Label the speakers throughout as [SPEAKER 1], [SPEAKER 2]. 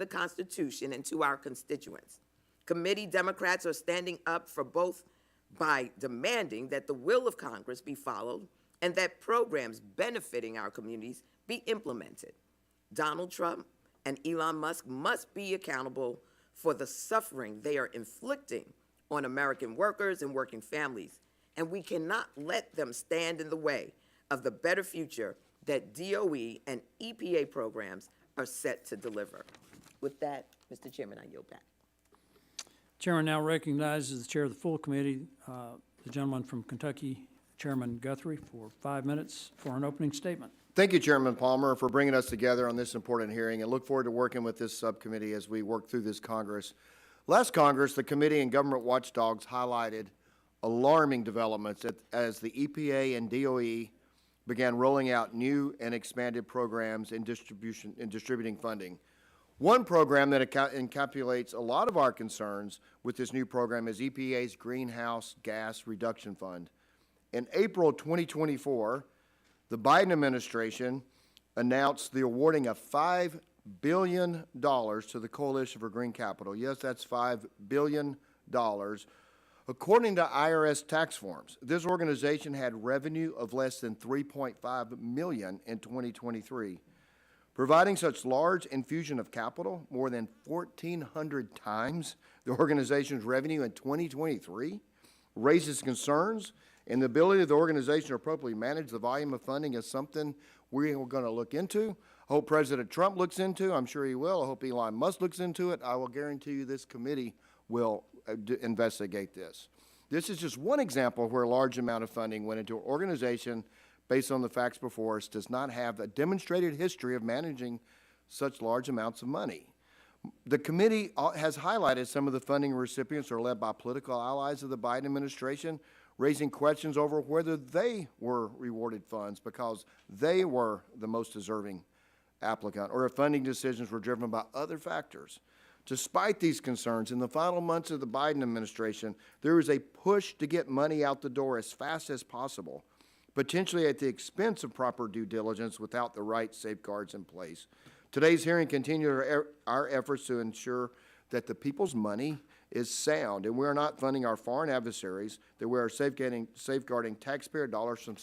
[SPEAKER 1] the Constitution and to our constituents. Committee Democrats are standing up for both by demanding that the will of Congress be followed and that programs benefiting our communities be implemented. Donald Trump and Elon Musk must be accountable for the suffering they are inflicting on American workers and working families, and we cannot let them stand in the way of the better future that DOE and EPA programs are set to deliver. With that, Mr. Chairman, I yield back.
[SPEAKER 2] Chairman now recognizes the chair of the full committee, the gentleman from Kentucky, Chairman Guthrie, for 5 minutes for an opening statement.
[SPEAKER 3] Thank you, Chairman Palmer, for bringing us together on this important hearing, and look forward to working with this subcommittee as we work through this Congress. Last Congress, the committee and government watchdogs highlighted alarming developments as the EPA and DOE began rolling out new and expanded programs in distributing funding. One program that encapsulates a lot of our concerns with this new program is EPA's Greenhouse Gas Reduction Fund. In April 2024, the Biden administration announced the awarding of $5 billion to the Coalition for Green Capital. Yes, that's $5 billion. According to IRS tax forms, this organization had revenue of less than $3.5 million in 2023. Providing such large infusion of capital, more than 1,400 times the organization's revenue in 2023, raises concerns, and the ability of the organization to appropriately manage the volume of funding is something we're going to look into. I hope President Trump looks into. I'm sure he will. I hope Elon Musk looks into it. I will guarantee you this committee will investigate this. This is just one example where a large amount of funding went into an organization based on the facts before us does not have a demonstrated history of managing such large amounts of money. The committee has highlighted some of the funding recipients are led by political allies of the Biden administration, raising questions over whether they were rewarded funds because they were the most deserving applicant, or if funding decisions were driven by other factors. Despite these concerns, in the final months of the Biden administration, there was a push to get money out the door as fast as possible, potentially at the expense of proper due diligence without the right safeguards in place. Today's hearing continues our efforts to ensure that the people's money is sound, and we are not funding our foreign adversaries, that we are safeguarding taxpayer dollars from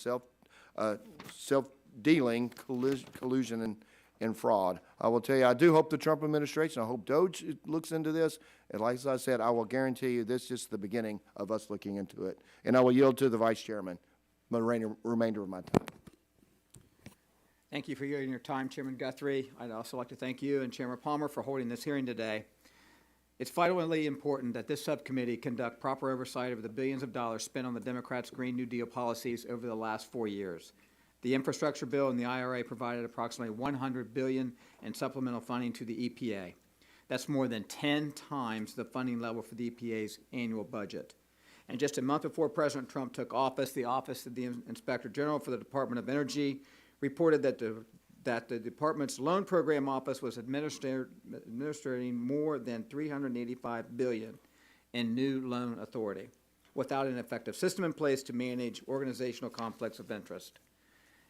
[SPEAKER 3] self-dealing, collusion, and fraud. I will tell you, I do hope the Trump administration, I hope DOGE looks into this, and like I said, I will guarantee you this is just the beginning of us looking into it. And I will yield to the Vice Chairman the remainder of my time.
[SPEAKER 4] Thank you for your time, Chairman Guthrie. I'd also like to thank you and Chairman Palmer for holding this hearing today. It's vitally important that this subcommittee conduct proper oversight of the billions of dollars spent on the Democrats' Green New Deal policies over the last 4 years. The infrastructure bill and the IRA provided approximately $100 billion in supplemental funding to the EPA. That's more than 10 times the funding level for the EPA's annual budget. And just a month before President Trump took office, the Office of the Inspector General for the Department of Energy reported that the department's loan program office was administering more than $385 billion in new loan authority without an effective system in place to manage organizational conflicts of interest.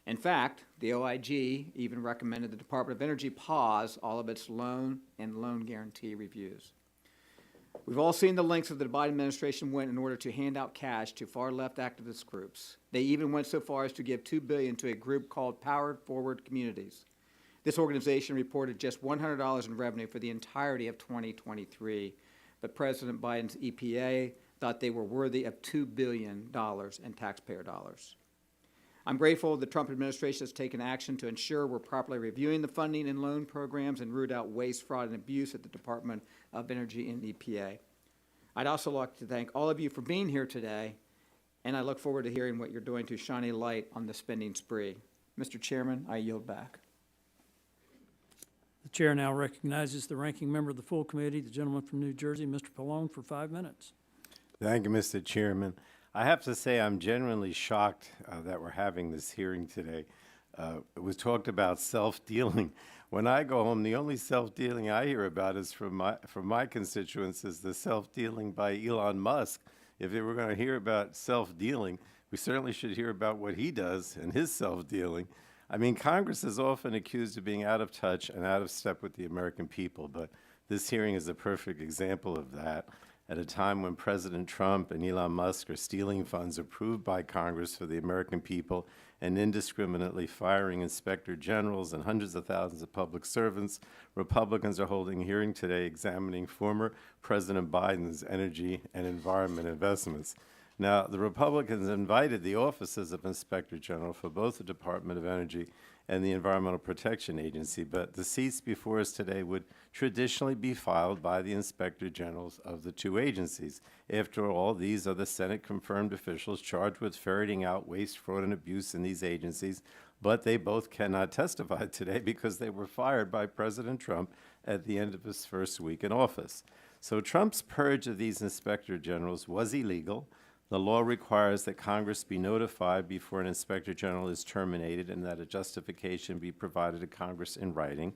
[SPEAKER 4] In fact, the OIG even recommended the Department of Energy pause all of its loan and loan guarantee reviews. We've all seen the lengths that the Biden administration went in order to hand out cash to far-left activist groups. They even went so far as to give $2 billion to a group called Powered Forward Communities. This organization reported just $100 in revenue for the entirety of 2023, but President Biden's EPA thought they were worthy of $2 billion in taxpayer dollars. I'm grateful the Trump administration has taken action to ensure we're properly reviewing the funding and loan programs and root out waste, fraud, and abuse at the Department of Energy and EPA. I'd also like to thank all of you for being here today, and I look forward to hearing what you're doing to shine a light on the spending spree. Mr. Chairman, I yield back.
[SPEAKER 2] The chair now recognizes the ranking member of the full committee, the gentleman from New Jersey, Mr. Pallone, for 5 minutes.
[SPEAKER 5] Thank you, Mr. Chairman. I have to say I'm genuinely shocked that we're having this hearing today. It was talked about self-dealing. When I go home, the only self-dealing I hear about is from my constituents is the self-dealing by Elon Musk. If they were going to hear about self-dealing, we certainly should hear about what he does and his self-dealing. I mean, Congress is often accused of being out of touch and out of step with the American people, but this hearing is a perfect example of that. At a time when President Trump and Elon Musk are stealing funds approved by Congress for the American people and indiscriminately firing inspector generals and hundreds of thousands of public servants, Republicans are holding a hearing today examining former President Biden's energy and environment investments. Now, the Republicans invited the offices of Inspector General for both the Department of Energy and the Environmental Protection Agency, but the seats before us today would traditionally be filed by the Inspector Generals of the two agencies. After all, these are the Senate-confirmed officials charged with ferreting out waste, fraud, and abuse in these agencies, but they both cannot testify today because they were fired by President Trump at the end of his first week in office. So Trump's purge of these Inspector Generals was illegal. The law requires that Congress be notified before an Inspector General is terminated and that a justification be provided to Congress in writing.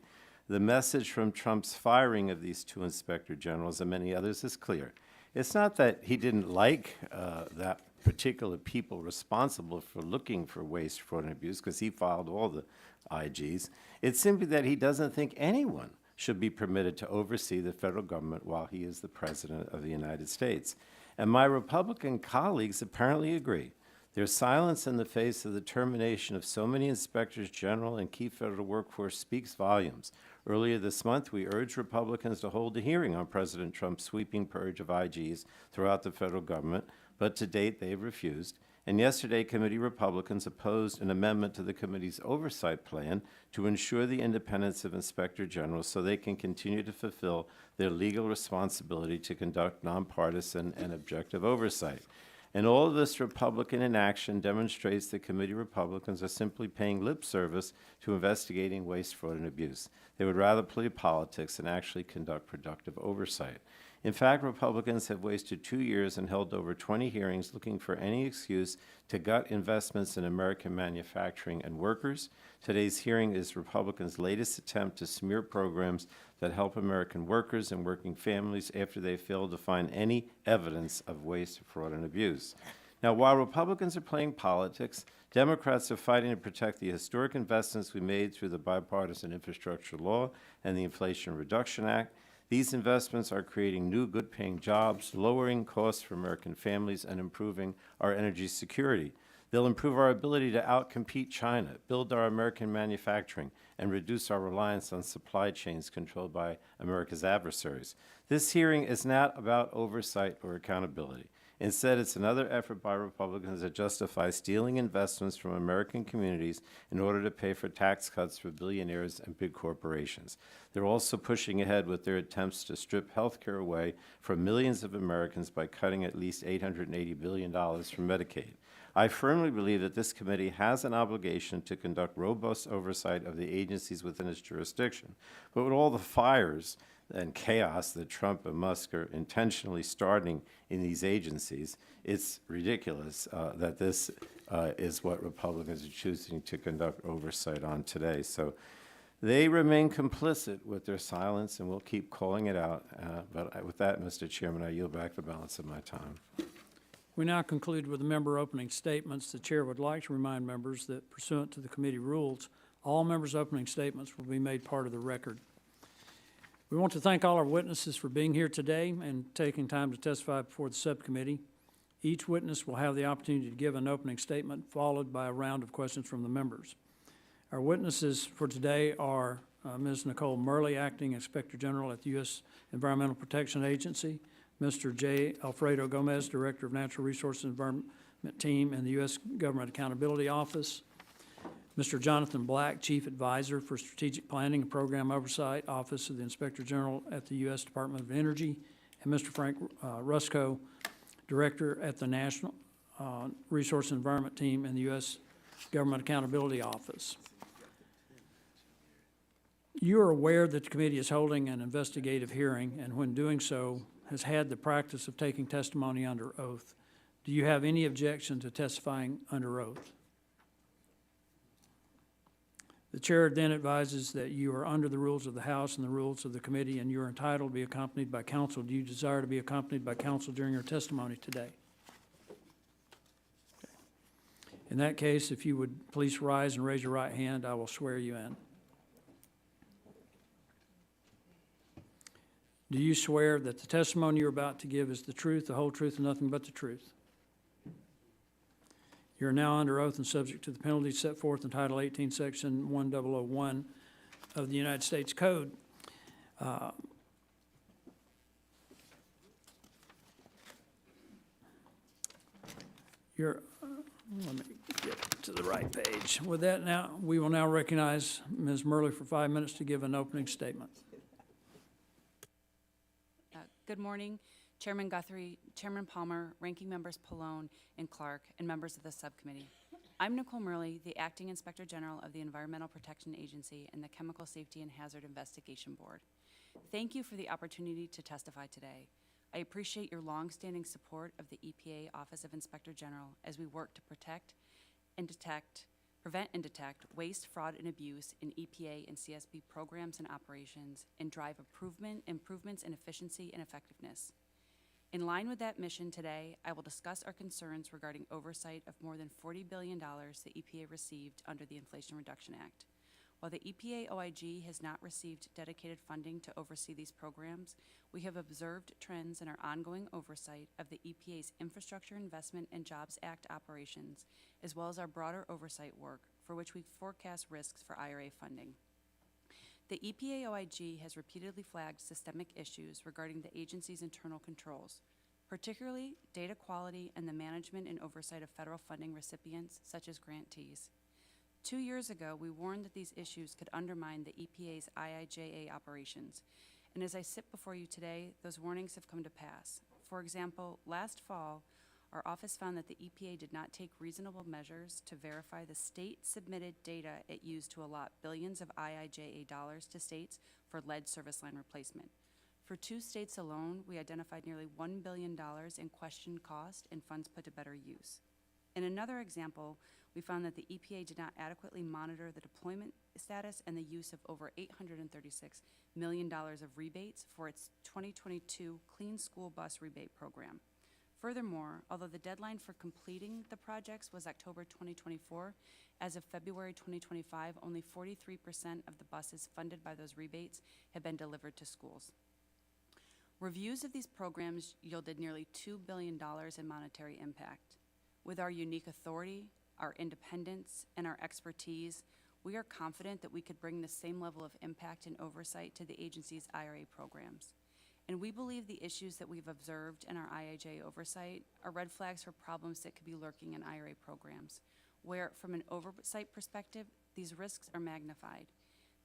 [SPEAKER 5] The message from Trump's firing of these two Inspector Generals and many others is clear. It's not that he didn't like that particular people responsible for looking for waste, fraud, and abuse, because he filed all the IGs. It's simply that he doesn't think anyone should be permitted to oversee the federal government while he is the President of the United States. And my Republican colleagues apparently agree. Their silence in the face of the termination of so many inspectors general and key federal workforce speaks volumes. Earlier this month, we urged Republicans to hold a hearing on President Trump's sweeping purge of IGs throughout the federal government, but to date they have refused. And yesterday, committee Republicans opposed an amendment to the committee's oversight plan to ensure the independence of inspector generals so they can continue to fulfill their legal responsibility to conduct nonpartisan and objective oversight. And all of this Republican inaction demonstrates that committee Republicans are simply paying lip service to investigating waste, fraud, and abuse. They would rather play politics than actually conduct productive oversight. In fact, Republicans have wasted 2 years and held over 20 hearings looking for any excuse to gut investments in American manufacturing and workers. Today's hearing is Republicans' latest attempt to smear programs that help American workers and working families after they failed to find any evidence of waste, fraud, and abuse. Now, while Republicans are playing politics, Democrats are fighting to protect the historic investments we made through the bipartisan infrastructure law and the Inflation Reduction Act. These investments are creating new good-paying jobs, lowering costs for American families, and improving our energy security. They'll improve our ability to outcompete China, build our American manufacturing, and reduce our reliance on supply chains controlled by America's adversaries. This hearing is not about oversight or accountability. Instead, it's another effort by Republicans to justify stealing investments from American communities in order to pay for tax cuts for billionaires and big corporations. They're also pushing ahead with their attempts to strip health care away from millions of Americans by cutting at least $880 billion from Medicaid. I firmly believe that this committee has an obligation to conduct robust oversight of the agencies within its jurisdiction. But with all the fires and chaos that Trump and Musk are intentionally starting in these agencies, it's ridiculous that this is what Republicans are choosing to conduct oversight on today. So they remain complicit with their silence, and we'll keep calling it out. But with that, Mr. Chairman, I yield back the balance of my time.
[SPEAKER 2] We now conclude with the member opening statements. The chair would like to remind members that pursuant to the committee rules, all members' opening statements will be made part of the record. We want to thank all our witnesses for being here today and taking time to testify before the subcommittee. Each witness will have the opportunity to give an opening statement, followed by a round of questions from the members. Our witnesses for today are Ms. Nicole Murley, Acting Inspector General at the U.S. Environmental Protection Agency, Mr. J. Alfredo Gomez, Director of Natural Resources and Environment Team in the U.S. Government Accountability Office, Mr. Jonathan Black, Chief Advisor for Strategic Planning and Program Oversight, Office of the Inspector General at the U.S. Department of Energy, and Mr. Frank Rusko, Director at the National Resource and Environment Team in the U.S. Government Accountability Office. You are aware that the committee is holding an investigative hearing, and when doing so, has had the practice of taking testimony under oath. Do you have any objection to testifying under oath? The chair then advises that you are under the rules of the House and the rules of the committee, and you are entitled to be accompanied by counsel. Do you desire to be accompanied by counsel during your testimony today? Okay. In that case, if you would please rise and raise your right hand, I will swear you in. Do you swear that the testimony you're about to give is the truth, the whole truth, and nothing but the truth? You are now under oath and subject to the penalties set forth in Title 18, Section 1001 of the United States Code. Let me get to the right page. With that now, we will now recognize Ms. Murley for 5 minutes to give an opening statement.
[SPEAKER 6] Good morning, Chairman Guthrie, Chairman Palmer, Ranking Members Pallone and Clarke, and members of the subcommittee. I'm Nicole Murley, the Acting Inspector General of the Environmental Protection Agency and the Chemical Safety and Hazard Investigation Board. Thank you for the opportunity to testify today. I appreciate your longstanding support of the EPA Office of Inspector General as we work to prevent and detect waste, fraud, and abuse in EPA and CSB programs and operations and drive improvements in efficiency and effectiveness. In line with that mission today, I will discuss our concerns regarding oversight of more than $40 billion the EPA received under the Inflation Reduction Act. While the EPA OIG has not received dedicated funding to oversee these programs, we have observed trends in our ongoing oversight of the EPA's Infrastructure Investment and Jobs Act operations, as well as our broader oversight work, for which we forecast risks for IRA funding. The EPA OIG has repeatedly flagged systemic issues regarding the agency's internal controls, particularly data quality and the management and oversight of federal funding recipients, such as grantees. 2 years ago, we warned that these issues could undermine the EPA's IIJA operations. And as I sit before you today, those warnings have come to pass. For example, last fall, our office found that the EPA did not take reasonable measures to verify the state-submitted data it used to allot billions of IIJA dollars to states for lead service line replacement. For 2 states alone, we identified nearly $1 billion in questioned cost and funds put to better use. In another example, we found that the EPA did not adequately monitor the deployment status and the use of over $836 million of rebates for its 2022 Clean School Bus Rebate Program. Furthermore, although the deadline for completing the projects was October 2024, as of February 2025, only 43% of the buses funded by those rebates have been delivered to schools. Reviews of these programs yielded nearly $2 billion in monetary impact. With our unique authority, our independence, and our expertise, we are confident that we could bring the same level of impact and oversight to the agency's IRA programs. And we believe the issues that we've observed in our IIJ oversight are red flags for problems that could be lurking in IRA programs, where, from an oversight perspective, these risks are magnified.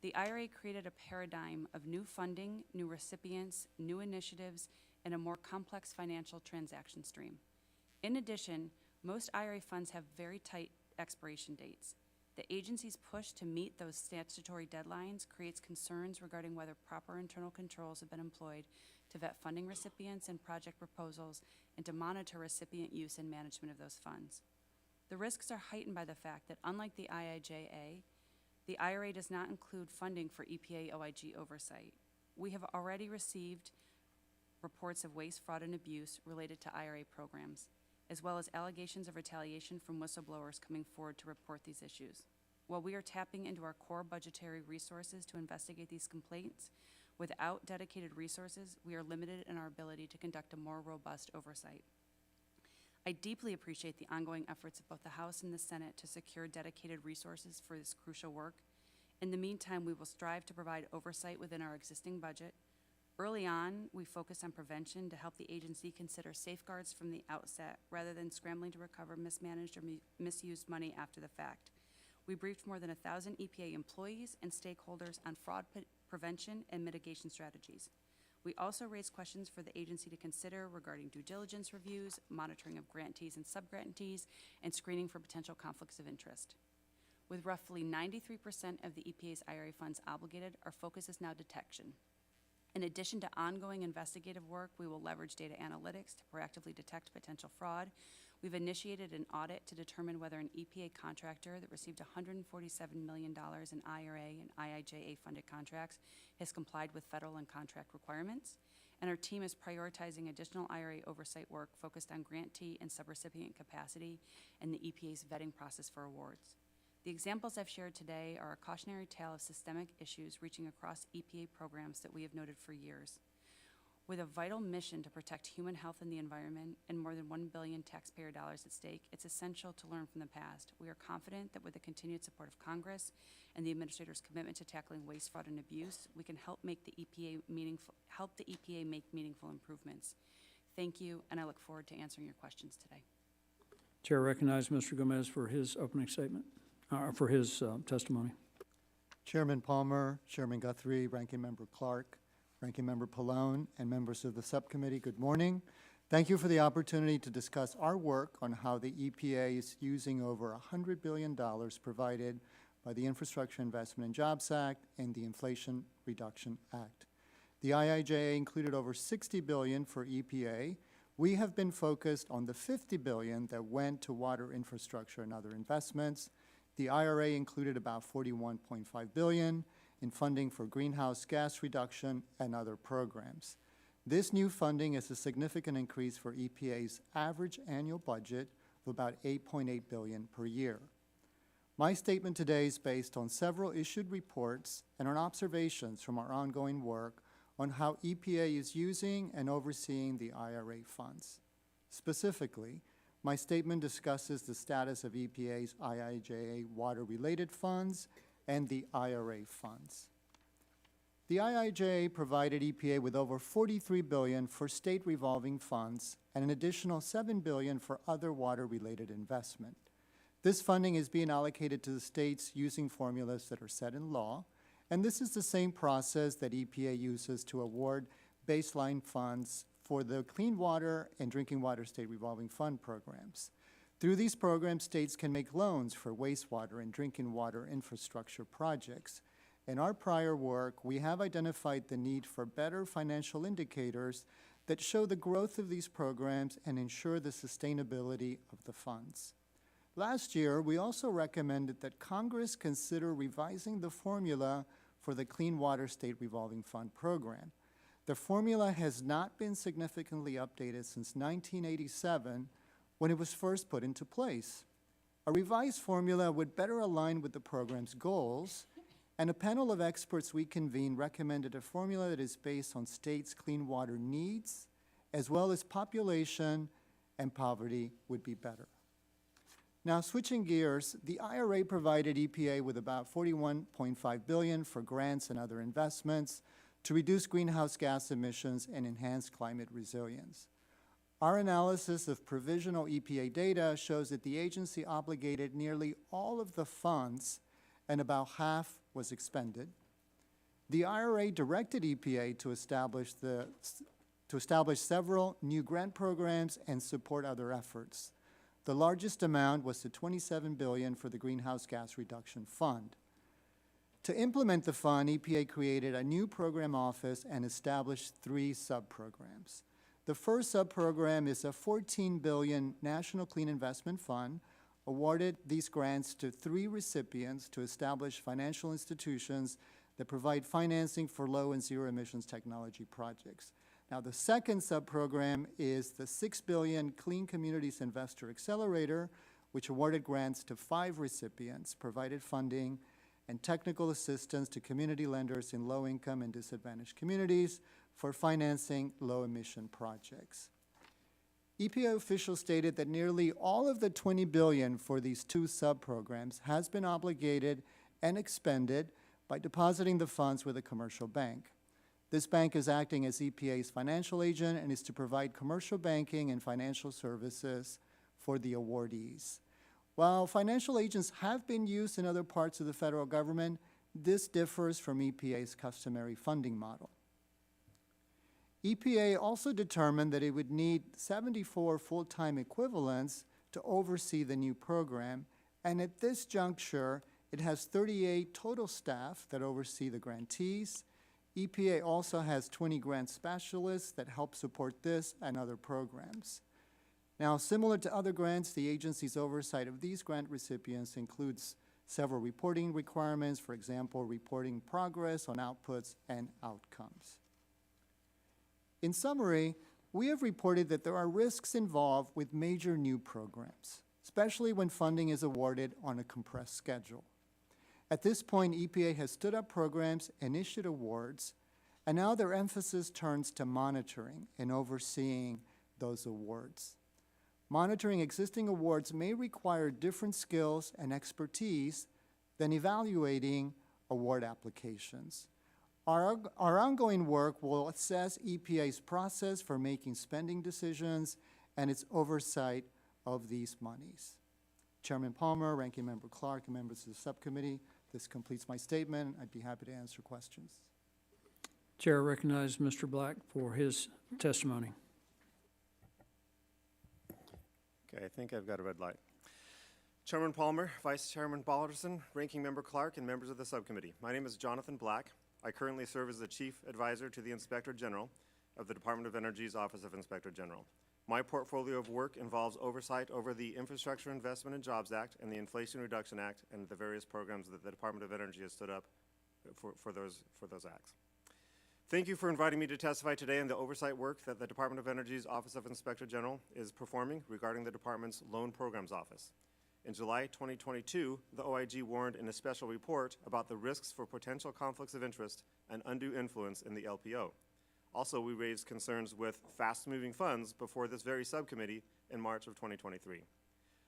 [SPEAKER 6] The IRA created a paradigm of new funding, new recipients, new initiatives, and a more complex financial transaction stream. In addition, most IRA funds have very tight expiration dates. The agency's push to meet those statutory deadlines creates concerns regarding whether proper internal controls have been employed to vet funding recipients and project proposals and to monitor recipient use and management of those funds. The risks are heightened by the fact that, unlike the IIJA, the IRA does not include funding for EPA OIG oversight. We have already received reports of waste, fraud, and abuse related to IRA programs, as well as allegations of retaliation from whistleblowers coming forward to report these issues. While we are tapping into our core budgetary resources to investigate these complaints, without dedicated resources, we are limited in our ability to conduct a more robust oversight. I deeply appreciate the ongoing efforts of both the House and the Senate to secure dedicated resources for this crucial work. In the meantime, we will strive to provide oversight within our existing budget. Early on, we focused on prevention to help the agency consider safeguards from the outset rather than scrambling to recover mismanaged or misused money after the fact. We briefed more than 1,000 EPA employees and stakeholders on fraud prevention and mitigation strategies. We also raised questions for the agency to consider regarding due diligence reviews, monitoring of grantees and subgrantees, and screening for potential conflicts of interest. With roughly 93% of the EPA's IRA funds obligated, our focus is now detection. In addition to ongoing investigative work, we will leverage data analytics to proactively detect potential fraud. We've initiated an audit to determine whether an EPA contractor that received $147 million in IRA and IIJA funded contracts has complied with federal and contract requirements. and our team is prioritizing additional IRA oversight work focused on grantee and subrecipient capacity and the EPA's vetting process for awards. The examples I've shared today are a cautionary tale of systemic issues reaching across EPA programs that we have noted for years. With a vital mission to protect human health and the environment and more than $1 billion taxpayer dollars at stake, it's essential to learn from the past. We are confident that with the continued support of Congress and the Administrator's commitment to tackling waste, fraud, and abuse, we can help make the EPA make meaningful improvements. Thank you, and I look forward to answering your questions today.
[SPEAKER 2] Chair recognizes Mr. Gomez for his opening statement, for his testimony.
[SPEAKER 7] Chairman Palmer, Chairman Guthrie, Ranking Member Clarke, Ranking Member Pallone, and members of the subcommittee, good morning. Thank you for the opportunity to discuss our work on how the EPA is using over $100 billion provided by the Infrastructure Investment and Jobs Act and the Inflation Reduction Act. The IIJA included over $60 billion for EPA. We have been focused on the $50 billion that went to water infrastructure and other investments. The IRA included about $41.5 billion in funding for greenhouse gas reduction and other programs. This new funding is a significant increase for EPA's average annual budget of about $8.8 billion per year. My statement today is based on several issued reports and on observations from our ongoing work on how EPA is using and overseeing the IRA funds. Specifically, my statement discusses the status of EPA's IIJA water-related funds and the IRA funds. The IIJA provided EPA with over $43 billion for state revolving funds and an additional $7 billion for other water-related investment. This funding is being allocated to the states using formulas that are set in law, and this is the same process that EPA uses to award baseline funds for the Clean Water and Drinking Water State Revolving Fund programs. Through these programs, states can make loans for wastewater and drinking water infrastructure projects. In our prior work, we have identified the need for better financial indicators that show the growth of these programs and ensure the sustainability of the funds. Last year, we also recommended that Congress consider revising the formula for the Clean Water State Revolving Fund program. The formula has not been significantly updated since 1987, when it was first put into place. A revised formula would better align with the program's goals, and a panel of experts we convened recommended a formula that is based on states' clean water needs, as well as population and poverty would be better. Now, switching gears, the IRA provided EPA with about $41.5 billion for grants and other investments to reduce greenhouse gas emissions and enhance climate resilience. Our analysis of provisional EPA data shows that the agency obligated nearly all of the funds and about half was expended. The IRA directed EPA to establish several new grant programs and support other efforts. The largest amount was the $27 billion for the Greenhouse Gas Reduction Fund. To implement the fund, EPA created a new program office and established 3 sub-programs. The first sub-program is a $14 billion National Clean Investment Fund, awarded these grants to 3 recipients to establish financial institutions that provide financing for low and zero emissions technology projects. Now, the second sub-program is the $6 billion Clean Communities Investor Accelerator, which awarded grants to 5 recipients, provided funding and technical assistance to community lenders in low-income and disadvantaged communities for financing low-emission projects. EPA officials stated that nearly all of the $20 billion for these 2 sub-programs has been obligated and expended by depositing the funds with a commercial bank. This bank is acting as EPA's financial agent and is to provide commercial banking and financial services for the awardees. While financial agents have been used in other parts of the federal government, this differs from EPA's customary funding model. EPA also determined that it would need 74 full-time equivalents to oversee the new program, and at this juncture, it has 38 total staff that oversee the grantees. EPA also has 20 grant specialists that help support this and other programs. Now, similar to other grants, the agency's oversight of these grant recipients includes several reporting requirements, for example, reporting progress on outputs and outcomes. In summary, we have reported that there are risks involved with major new programs, especially when funding is awarded on a compressed schedule. At this point, EPA has stood up programs and issued awards, and now their emphasis turns to monitoring and overseeing those awards. Monitoring existing awards may require different skills and expertise than evaluating award applications. Our ongoing work will assess EPA's process for making spending decisions and its oversight of these monies. Chairman Palmer, Ranking Member Clarke, and members of the subcommittee, this completes my statement. I'd be happy to answer questions.
[SPEAKER 2] Chair recognizes Mr. Black for his testimony.
[SPEAKER 8] Okay, I think I've got a red light. Chairman Palmer, Vice Chairman Balderson, Ranking Member Clarke, and members of the subcommittee. My name is Jonathan Black. I currently serve as the Chief Advisor to the Inspector General of the Department of Energy's Office of Inspector General. My portfolio of work involves oversight over the Infrastructure Investment and Jobs Act and the Inflation Reduction Act and the various programs that the Department of Energy has stood up for those acts. Thank you for inviting me to testify today on the oversight work that the Department of Energy's Office of Inspector General is performing regarding the department's Loan Programs Office. In July 2022, the OIG warned in a special report about the risks for potential conflicts of interest and undue influence in the LPO. Also, we raised concerns with fast-moving funds before this very subcommittee in March of 2023.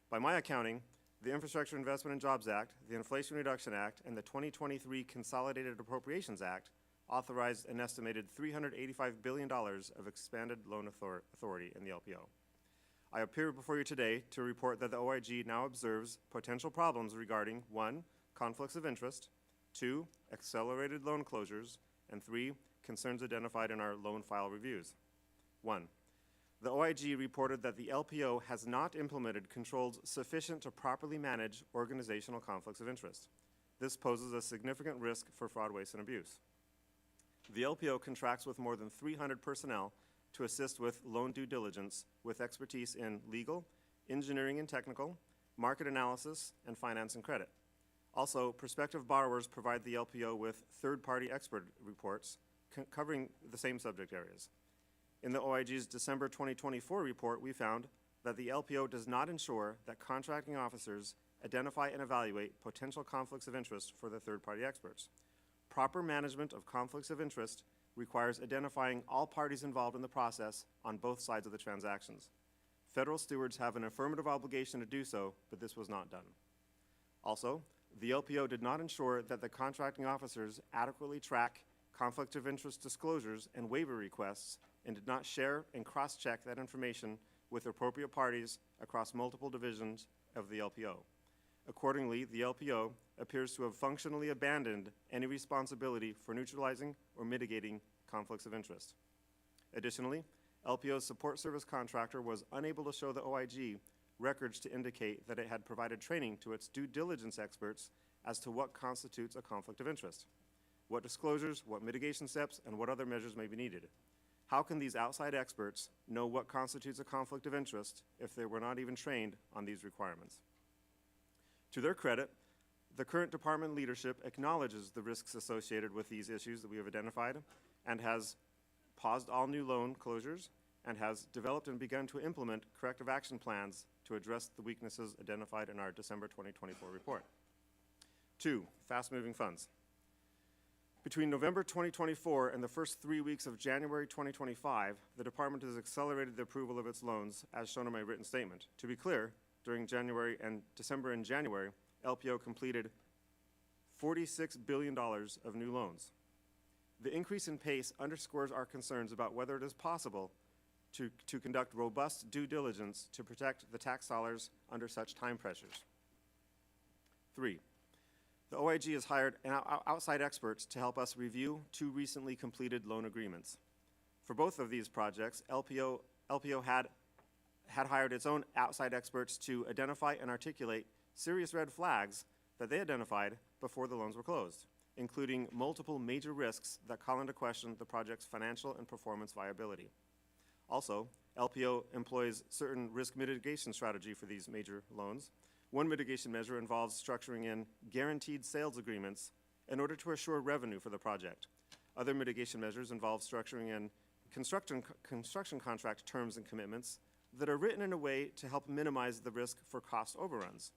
[SPEAKER 8] By my accounting, the Infrastructure Investment and Jobs Act, the Inflation Reduction Act, and the 2023 Consolidated Appropriations Act authorized an estimated $385 billion of expanded loan authority in the LPO. I appear before you today to report that the OIG now observes potential problems regarding 1, conflicts of interest, 2, accelerated loan closures, and 3, concerns identified in our loan file reviews. 1, the OIG reported that the LPO has not implemented controls sufficient to properly manage organizational conflicts of interest. This poses a significant risk for fraud, waste, and abuse. The LPO contracts with more than 300 personnel to assist with loan due diligence with expertise in legal, engineering and technical, market analysis, and finance and credit. Also, prospective borrowers provide the LPO with third-party expert reports covering the same subject areas. In the OIG's December 2024 report, we found that the LPO does not ensure that contracting officers identify and evaluate potential conflicts of interest for the third-party experts. Proper management of conflicts of interest requires identifying all parties involved in the process on both sides of the transactions. Federal stewards have an affirmative obligation to do so, but this was not done. Also, the LPO did not ensure that the contracting officers adequately track conflict of interest disclosures and waiver requests and did not share and cross-check that information with appropriate parties across multiple divisions of the LPO. Accordingly, the LPO appears to have functionally abandoned any responsibility for neutralizing or mitigating conflicts of interest. Additionally, LPO's support service contractor was unable to show the OIG records to indicate that it had provided training to its due diligence experts as to what constitutes a conflict of interest, what disclosures, what mitigation steps, and what other measures may be needed. How can these outside experts know what constitutes a conflict of interest if they were not even trained on these requirements? To their credit, the current department leadership acknowledges the risks associated with these issues that we have identified and has paused all new loan closures and has developed and begun to implement corrective action plans to address the weaknesses identified in our December 2024 report. 2, fast-moving funds. Between November 2024 and the first 3 weeks of January 2025, the department has accelerated the approval of its loans, as shown in my written statement. To be clear, during December and January, LPO completed $46 billion of new loans. The increase in pace underscores our concerns about whether it is possible to conduct robust due diligence to protect the tax dollars under such time pressures. 3, the OIG has hired outside experts to help us review 2 recently completed loan agreements. For both of these projects, LPO had hired its own outside experts to identify and articulate serious red flags that they identified before the loans were closed, including multiple major risks that call into question the project's financial and performance viability. Also, LPO employs certain risk mitigation strategy for these major loans. One mitigation measure involves structuring in guaranteed sales agreements in order to assure revenue for the project. Other mitigation measures involve structuring in construction contract terms and commitments that are written in a way to help minimize the risk for cost overruns.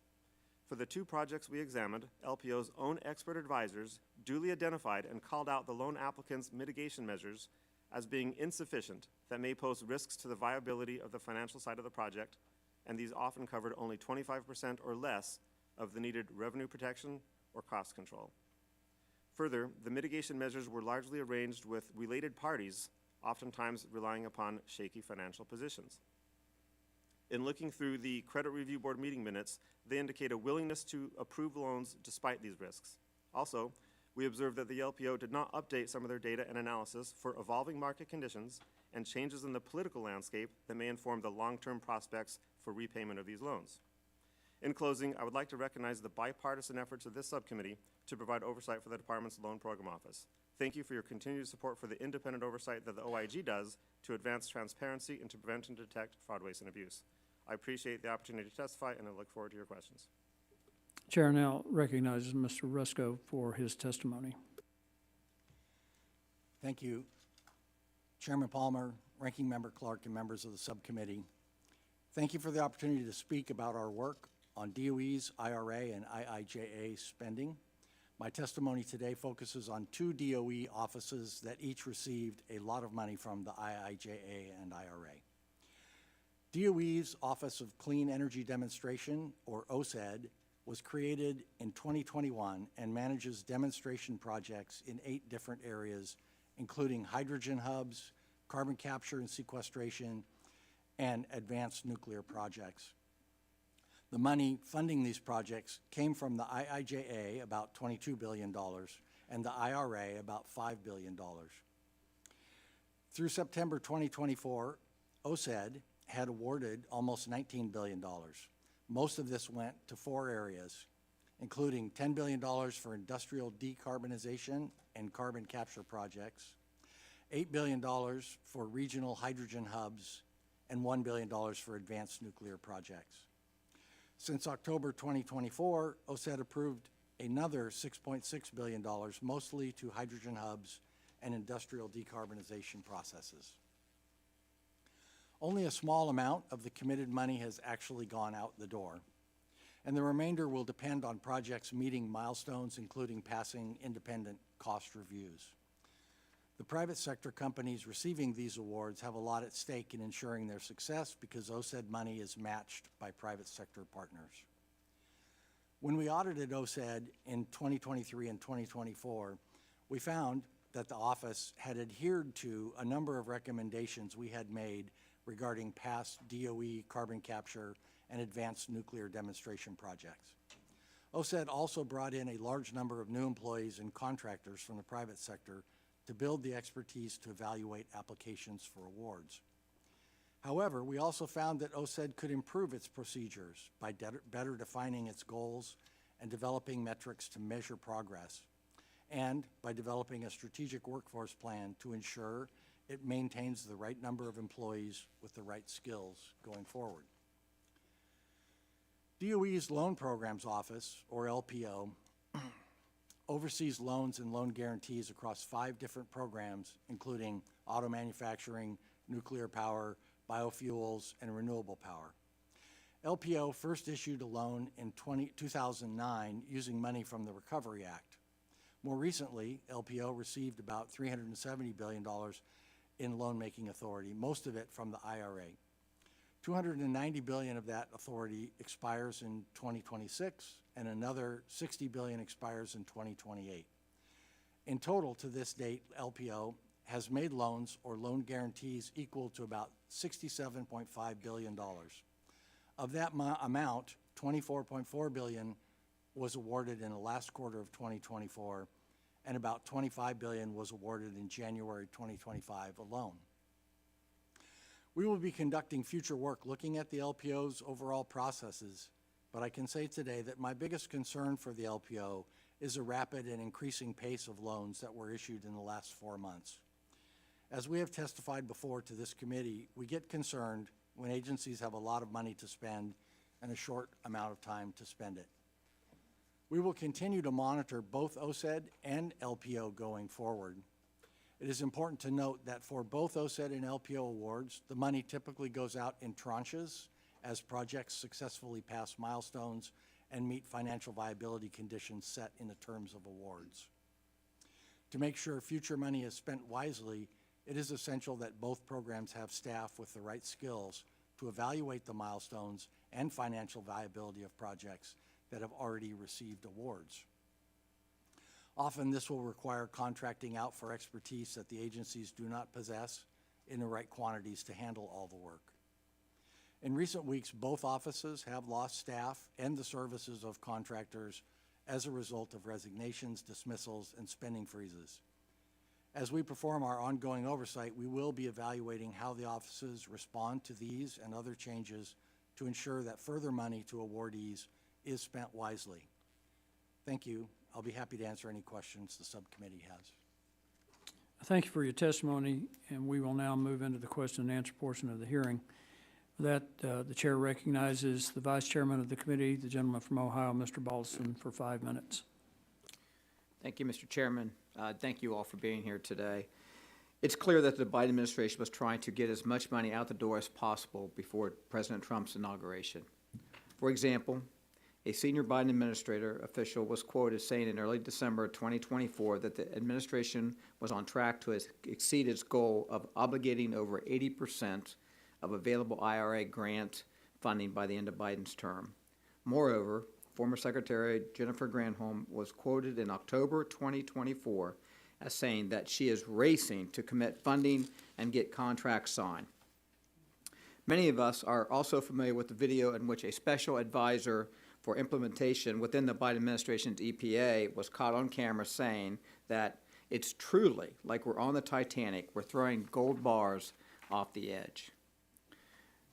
[SPEAKER 8] For the two projects we examined, LPO's own expert advisors duly identified and called out the loan applicant's mitigation measures as being insufficient that may pose risks to the viability of the financial side of the project, and these often covered only 25% or less of the needed revenue protection or cost control. Further, the mitigation measures were largely arranged with related parties, oftentimes relying upon shaky financial positions. In looking through the Credit Review Board meeting minutes, they indicate a willingness to approve loans despite these risks. Also, we observed that the LPO did not update some of their data and analysis for evolving market conditions and changes in the political landscape that may inform the long-term prospects for repayment of these loans. In closing, I would like to recognize the bipartisan efforts of this subcommittee to provide oversight for the department's loan program office. Thank you for your continued support for the independent oversight that the OIG does to advance transparency and to prevent and detect fraud, waste, and abuse. I appreciate the opportunity to testify, and I look forward to your questions.
[SPEAKER 2] Chair now recognizes Mr. Rusko for his testimony.
[SPEAKER 9] Thank you, Chairman Palmer, Ranking Member Clarke, and members of the subcommittee. Thank you for the opportunity to speak about our work on DOE's IRA and IIJA spending. My testimony today focuses on two DOE offices that each received a lot of money from the IIJA and IRA. DOE's Office of Clean Energy Demonstration, or OCED, was created in 2021 and manages demonstration projects in 8 different areas, including hydrogen hubs, carbon capture and sequestration, and advanced nuclear projects. The money funding these projects came from the IIJA, about $22 billion, and the IRA, about $5 billion. Through September 2024, OCED had awarded almost $19 billion. Most of this went to 4 areas, including $10 billion for industrial decarbonization and carbon capture projects, $8 billion for regional hydrogen hubs, and $1 billion for advanced nuclear projects. Since October 2024, OCED approved another $6.6 billion, mostly to hydrogen hubs and industrial decarbonization processes. Only a small amount of the committed money has actually gone out the door, and the remainder will depend on projects meeting milestones, including passing independent cost reviews. The private sector companies receiving these awards have a lot at stake in ensuring their success because OCED money is matched by private sector partners. When we audited OCED in 2023 and 2024, we found that the office had adhered to a number of recommendations we had made regarding past DOE carbon capture and advanced nuclear demonstration projects. OCED also brought in a large number of new employees and contractors from the private sector to build the expertise to evaluate applications for awards. However, we also found that OCED could improve its procedures by better defining its goals and developing metrics to measure progress, and by developing a strategic workforce plan to ensure it maintains the right number of employees with the right skills going forward. DOE's Loan Programs Office, or LPO, oversees loans and loan guarantees across 5 different programs, including auto manufacturing, nuclear power, biofuels, and renewable power. LPO first issued a loan in 2009 using money from the Recovery Act. More recently, LPO received about $370 billion in loan-making authority, most of it from the IRA. $290 billion of that authority expires in 2026, and another $60 billion expires in 2028. In total, to this date, LPO has made loans or loan guarantees equal to about $67.5 billion. Of that amount, $24.4 billion was awarded in the last quarter of 2024, and about $25 billion was awarded in January 2025 alone. We will be conducting future work looking at the LPO's overall processes, but I can say today that my biggest concern for the LPO is a rapid and increasing pace of loans that were issued in the last 4 months. As we have testified before to this committee, we get concerned when agencies have a lot of money to spend and a short amount of time to spend it. We will continue to monitor both OCED and LPO going forward. It is important to note that for both OSED and LPO awards, the money typically goes out in tranches as projects successfully pass milestones and meet financial viability conditions set in the terms of awards. To make sure future money is spent wisely, it is essential that both programs have staff with the right skills to evaluate the milestones and financial viability of projects that have already received awards. Often this will require contracting out for expertise that the agencies do not possess in the right quantities to handle all the work. In recent weeks, both offices have lost staff and the services of contractors as a result of resignations, dismissals, and spending freezes. As we perform our ongoing oversight, we will be evaluating how the offices respond to these and other changes to ensure that further money to awardees is spent wisely. Thank you. I'll be happy to answer any questions the subcommittee has.
[SPEAKER 2] Thank you for your testimony, and we will now move into the question and answer portion of the hearing. For that, the chair recognizes the vice chairman of the committee, the gentleman from Ohio, Mr. Balderson, for 5 minutes.
[SPEAKER 4] Thank you, Mr. Chairman. Thank you all for being here today. It's clear that the Biden administration was trying to get as much money out the door as possible before President Trump's inauguration. For example, a senior Biden administrator official was quoted saying in early December 2024 that the administration was on track to exceed its goal of obligating over 80% of available IRA grant funding by the end of Biden's term. Moreover, former Secretary Jennifer Granholm was quoted in October 2024 as saying that she is racing to commit funding and get contracts signed. Many of us are also familiar with the video in which a special advisor for implementation within the Biden administration's EPA was caught on camera saying that it's truly like we're on the Titanic, we're throwing gold bars off the edge.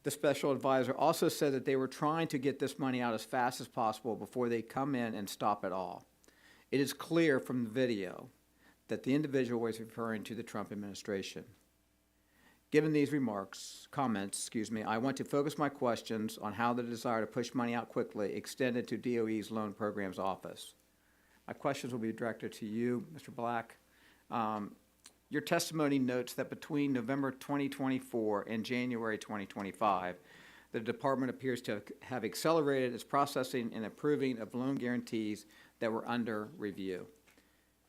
[SPEAKER 4] The special advisor also said that they were trying to get this money out as fast as possible before they come in and stop it all. It is clear from the video that the individual was referring to the Trump administration. Given these comments, I want to focus my questions on how the desire to push money out quickly extended to DOE's Loan Programs Office. My questions will be directed to you, Mr. Black. Your testimony notes that between November 2024 and January 2025, the department appears to have accelerated its processing and approving of loan guarantees that were under review.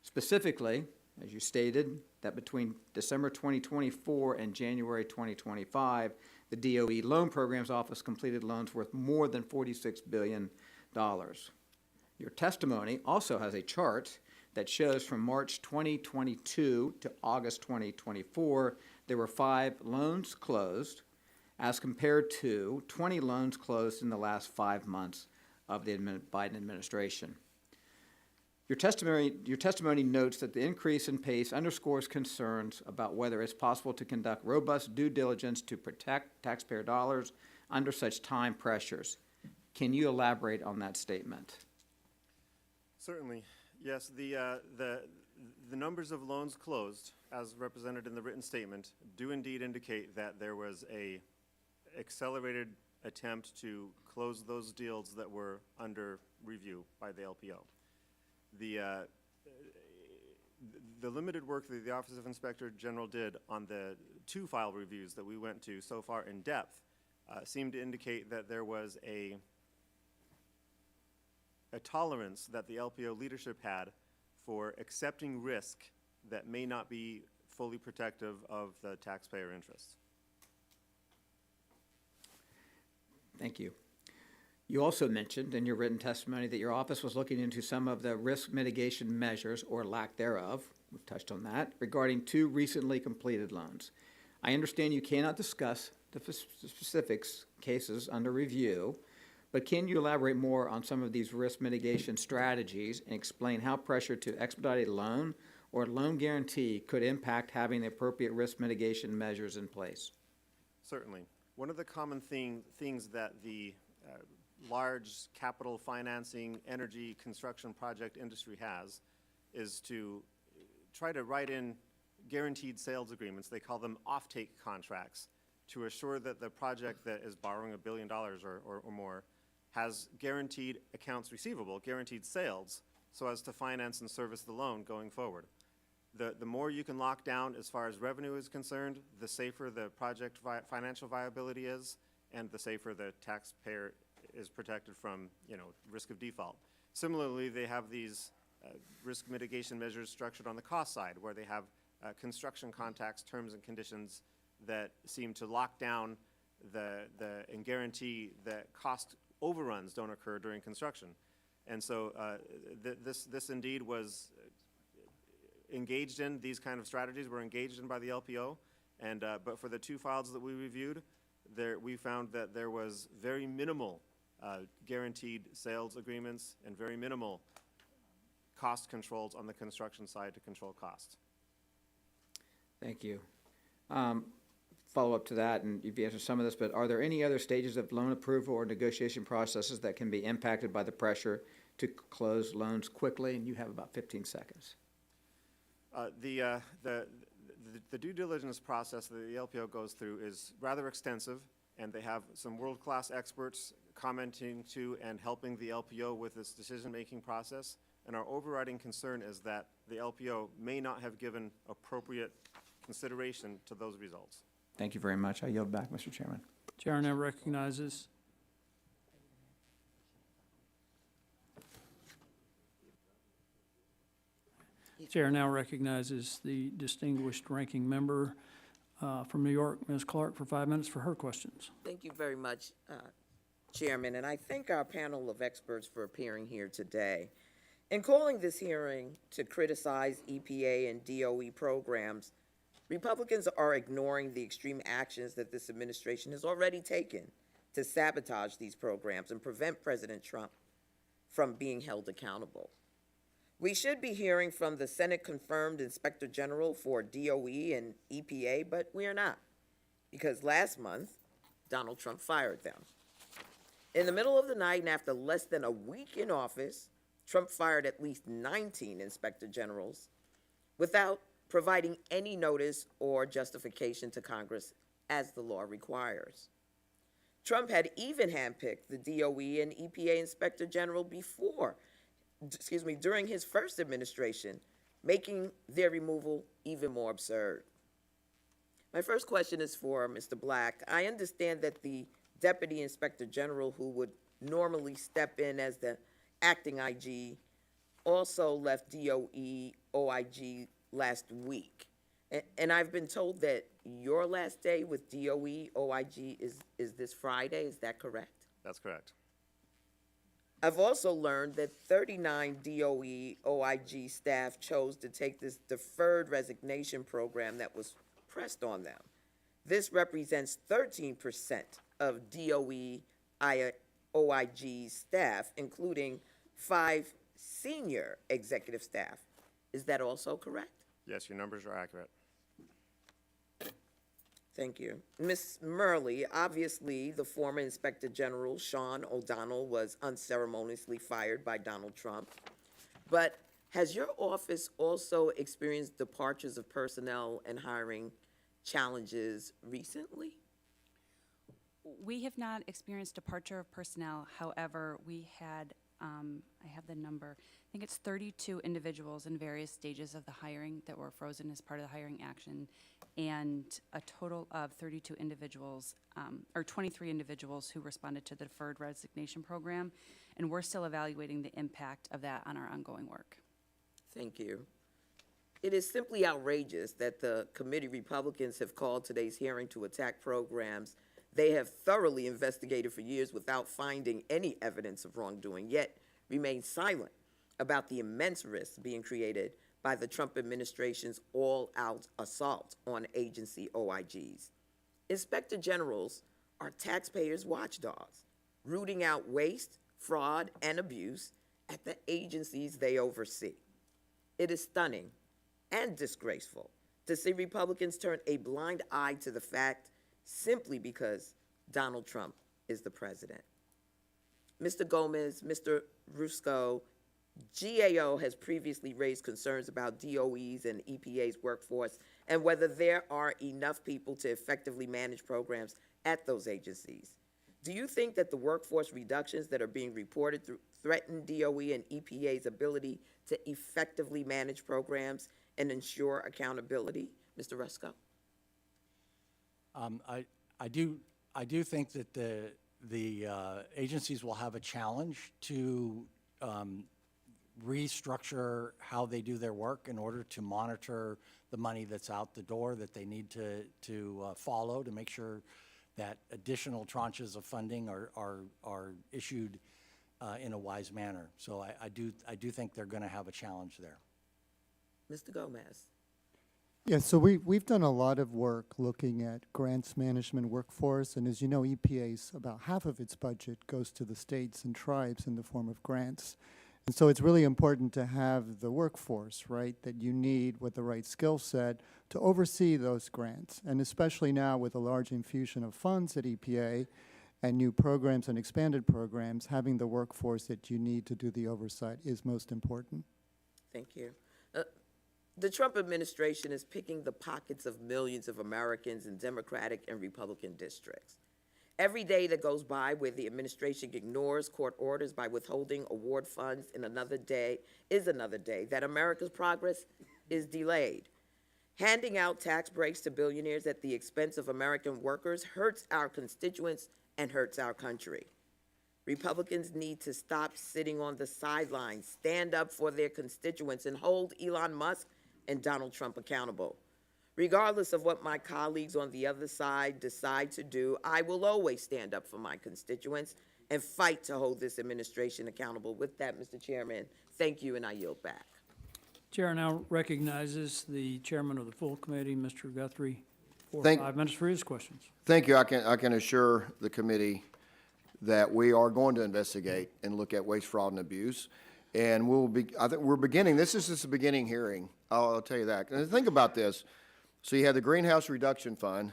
[SPEAKER 4] Specifically, as you stated, that between December 2024 and January 2025, the DOE Loan Programs Office completed loans worth more than $46 billion. Your testimony also has a chart that shows from March 2022 to August 2024, there were 5 loans closed as compared to 20 loans closed in the last 5 months of the Biden administration. Your testimony notes that the increase in pace underscores concerns about whether it's possible to conduct robust due diligence to protect taxpayer dollars under such time pressures. Can you elaborate on that statement?
[SPEAKER 8] Certainly. Yes, the numbers of loans closed, as represented in the written statement, do indeed indicate that there was a accelerated attempt to close those deals that were under review by the LPO. The limited work that the Office of Inspector General did on the 2 file reviews that we went to so far in depth seemed to indicate that there was a tolerance that the LPO leadership had for accepting risk that may not be fully protective of the taxpayer interests.
[SPEAKER 4] Thank you. You also mentioned in your written testimony that your office was looking into some of the risk mitigation measures, or lack thereof, we've touched on that, regarding 2 recently completed loans. I understand you cannot discuss the specifics cases under review, but can you elaborate more on some of these risk mitigation strategies and explain how pressure to expedite a loan or loan guarantee could impact having the appropriate risk mitigation measures in place?
[SPEAKER 8] Certainly. One of the common things that the large capital financing energy construction project industry has is to try to write in guaranteed sales agreements. They call them offtake contracts to assure that the project that is borrowing $1 billion or more has guaranteed accounts receivable, guaranteed sales, so as to finance and service the loan going forward. the more you can lock down as far as revenue is concerned, the safer the project financial viability is, and the safer the taxpayer is protected from, risk of default. Similarly, they have these risk mitigation measures structured on the cost side, where they have construction contracts, terms and conditions that seem to lock down and guarantee that cost overruns don't occur during construction. And so this indeed was engaged in, these kind of strategies were engaged in by the LPO, and but for the two files that we reviewed, we found that there was very minimal guaranteed sales agreements and very minimal cost controls on the construction side to control costs.
[SPEAKER 4] Thank you. Follow up to that, and you've answered some of this, but are there any other stages of loan approval or negotiation processes that can be impacted by the pressure to close loans quickly? And you have about 15 seconds.
[SPEAKER 8] The due diligence process that the LPO goes through is rather extensive, and they have some world-class experts commenting to and helping the LPO with this decision-making process. And our overriding concern is that the LPO may not have given appropriate consideration to those results.
[SPEAKER 4] Thank you very much. I yield back, Mr. Chairman.
[SPEAKER 2] Chair now recognizes the distinguished ranking member from New York, Ms. Clarke, for 5 minutes for her questions.
[SPEAKER 1] Thank you very much, Chairman, and I thank our panel of experts for appearing here today. In calling this hearing to criticize EPA and DOE programs, Republicans are ignoring the extreme actions that this administration has already taken to sabotage these programs and prevent President Trump from being held accountable. We should be hearing from the Senate-confirmed Inspector General for DOE and EPA, but we are not, because last month, Donald Trump fired them. In the middle of the night and after less than a week in office, Trump fired at least 19 Inspector Generals without providing any notice or justification to Congress as the law requires. Trump had even handpicked the DOE and EPA Inspector General during his first administration, making their removal even more absurd. My first question is for Mr. Black. I understand that the Deputy Inspector General, who would normally step in as the acting IG, also left DOE OIG last week. And I've been told that your last day with DOE OIG is this Friday. Is that correct?
[SPEAKER 8] That's correct.
[SPEAKER 1] I've also learned that 39 DOE OIG staff chose to take this deferred resignation program that was pressed on them. This represents 13% of DOE OIG staff, including 5 senior executive staff. Is that also correct?
[SPEAKER 8] Yes, your numbers are accurate.
[SPEAKER 1] Thank you. Ms. Murley, obviously, the former Inspector General, Sean O'Donnell, was unceremoniously fired by Donald Trump. But has your office also experienced departures of personnel and hiring challenges recently?
[SPEAKER 6] We have not experienced departure of personnel. However, we had, I have the number, I think it's 32 individuals in various stages of the hiring that were frozen as part of the hiring action, and a total of 32 individuals, or 23 individuals who responded to the deferred resignation program, and we're still evaluating the impact of that on our ongoing work.
[SPEAKER 1] Thank you. It is simply outrageous that the committee Republicans have called today's hearing to attack programs they have thoroughly investigated for years without finding any evidence of wrongdoing, yet remain silent about the immense risks being created by the Trump administration's all-out assault on agency OIGs. Inspector Generals are taxpayers' watchdogs, rooting out waste, fraud, and abuse at the agencies they oversee. It is stunning and disgraceful to see Republicans turn a blind eye to the fact simply because Donald Trump is the president. Mr. Gomez, Mr. Rusco, GAO has previously raised concerns about DOE's and EPA's workforce and whether there are enough people to effectively manage programs at those agencies. Do you think that the workforce reductions that are being reported threaten DOE and EPA's ability to effectively manage programs and ensure accountability. Mr. Rusko?
[SPEAKER 9] I do think that the agencies will have a challenge to restructure how they do their work in order to monitor the money that's out the door that they need to follow to make sure that additional tranches of funding are issued in a wise manner. So I do think they're going to have a challenge there.
[SPEAKER 1] Mr. Gomez?
[SPEAKER 7] Yeah, so we've done a lot of work looking at grants management workforce, and as you know, EPA's about half of its budget goes to the states and tribes in the form of grants. And so it's really important to have the workforce, right, that you need with the right skill set to oversee those grants. And especially now with a large infusion of funds at EPA and new programs and expanded programs, having the workforce that you need to do the oversight is most important.
[SPEAKER 1] Thank you. The Trump administration is picking the pockets of millions of Americans in Democratic and Republican districts. Every day that goes by where the administration ignores court orders by withholding award funds is another day that America's progress is delayed. Handing out tax breaks to billionaires at the expense of American workers hurts our constituents and hurts our country. Republicans need to stop sitting on the sidelines, stand up for their constituents, and hold Elon Musk and Donald Trump accountable. Regardless of what my colleagues on the other side decide to do, I will always stand up for my constituents and fight to hold this administration accountable. With that, Mr. Chairman, thank you, and I yield back.
[SPEAKER 2] Chair now recognizes the chairman of the full committee, Mr. Guthrie, for
[SPEAKER 3] Thank-
[SPEAKER 2] 5 minutes for his questions.
[SPEAKER 3] Thank you. I can assure the committee that we are going to investigate and look at waste, fraud, and abuse. And I think we're beginning, this is just a beginning hearing. I'll tell you that. And think about this. So you have the Greenhouse Reduction Fund,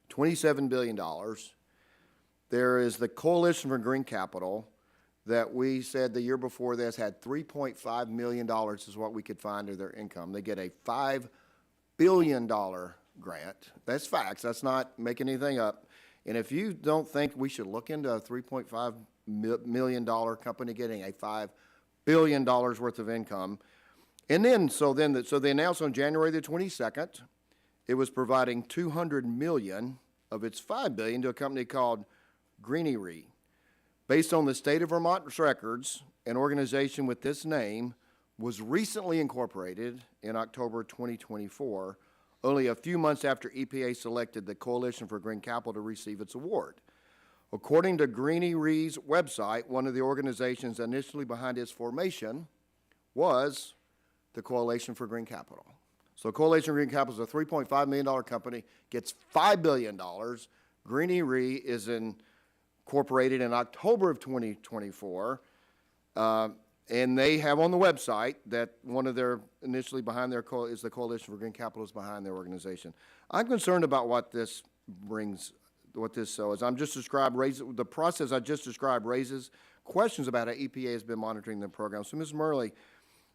[SPEAKER 3] $27 billion. There is the Coalition for Green Capital that we said the year before this had $3.5 million is what we could find of their income. They get a $5 billion grant. That's facts. That's not making anything up. And if you don't think we should look into a $3.5 million company getting a $5 billion worth of income, and then, so they announced on January the 22nd, it was providing $200 million of its $5 billion to a company called Greenie Re. Based on the state of Vermont's records, an organization with this name was recently incorporated in October 2024, only a few months after EPA selected the Coalition for Green Capital to receive its award. According to Greenie Re's website, one of the organizations initially behind its formation was the Coalition for Green Capital. So Coalition for Green Capital is a $3.5 million company, gets $5 billion. Greenie Re is incorporated in October of 2024, and they have on the website that one of their, initially behind their, is the Coalition for Green Capital is behind their organization. I'm concerned about what this brings, what this is. The process I just described raises questions about how EPA has been monitoring the program. So Ms. Murley,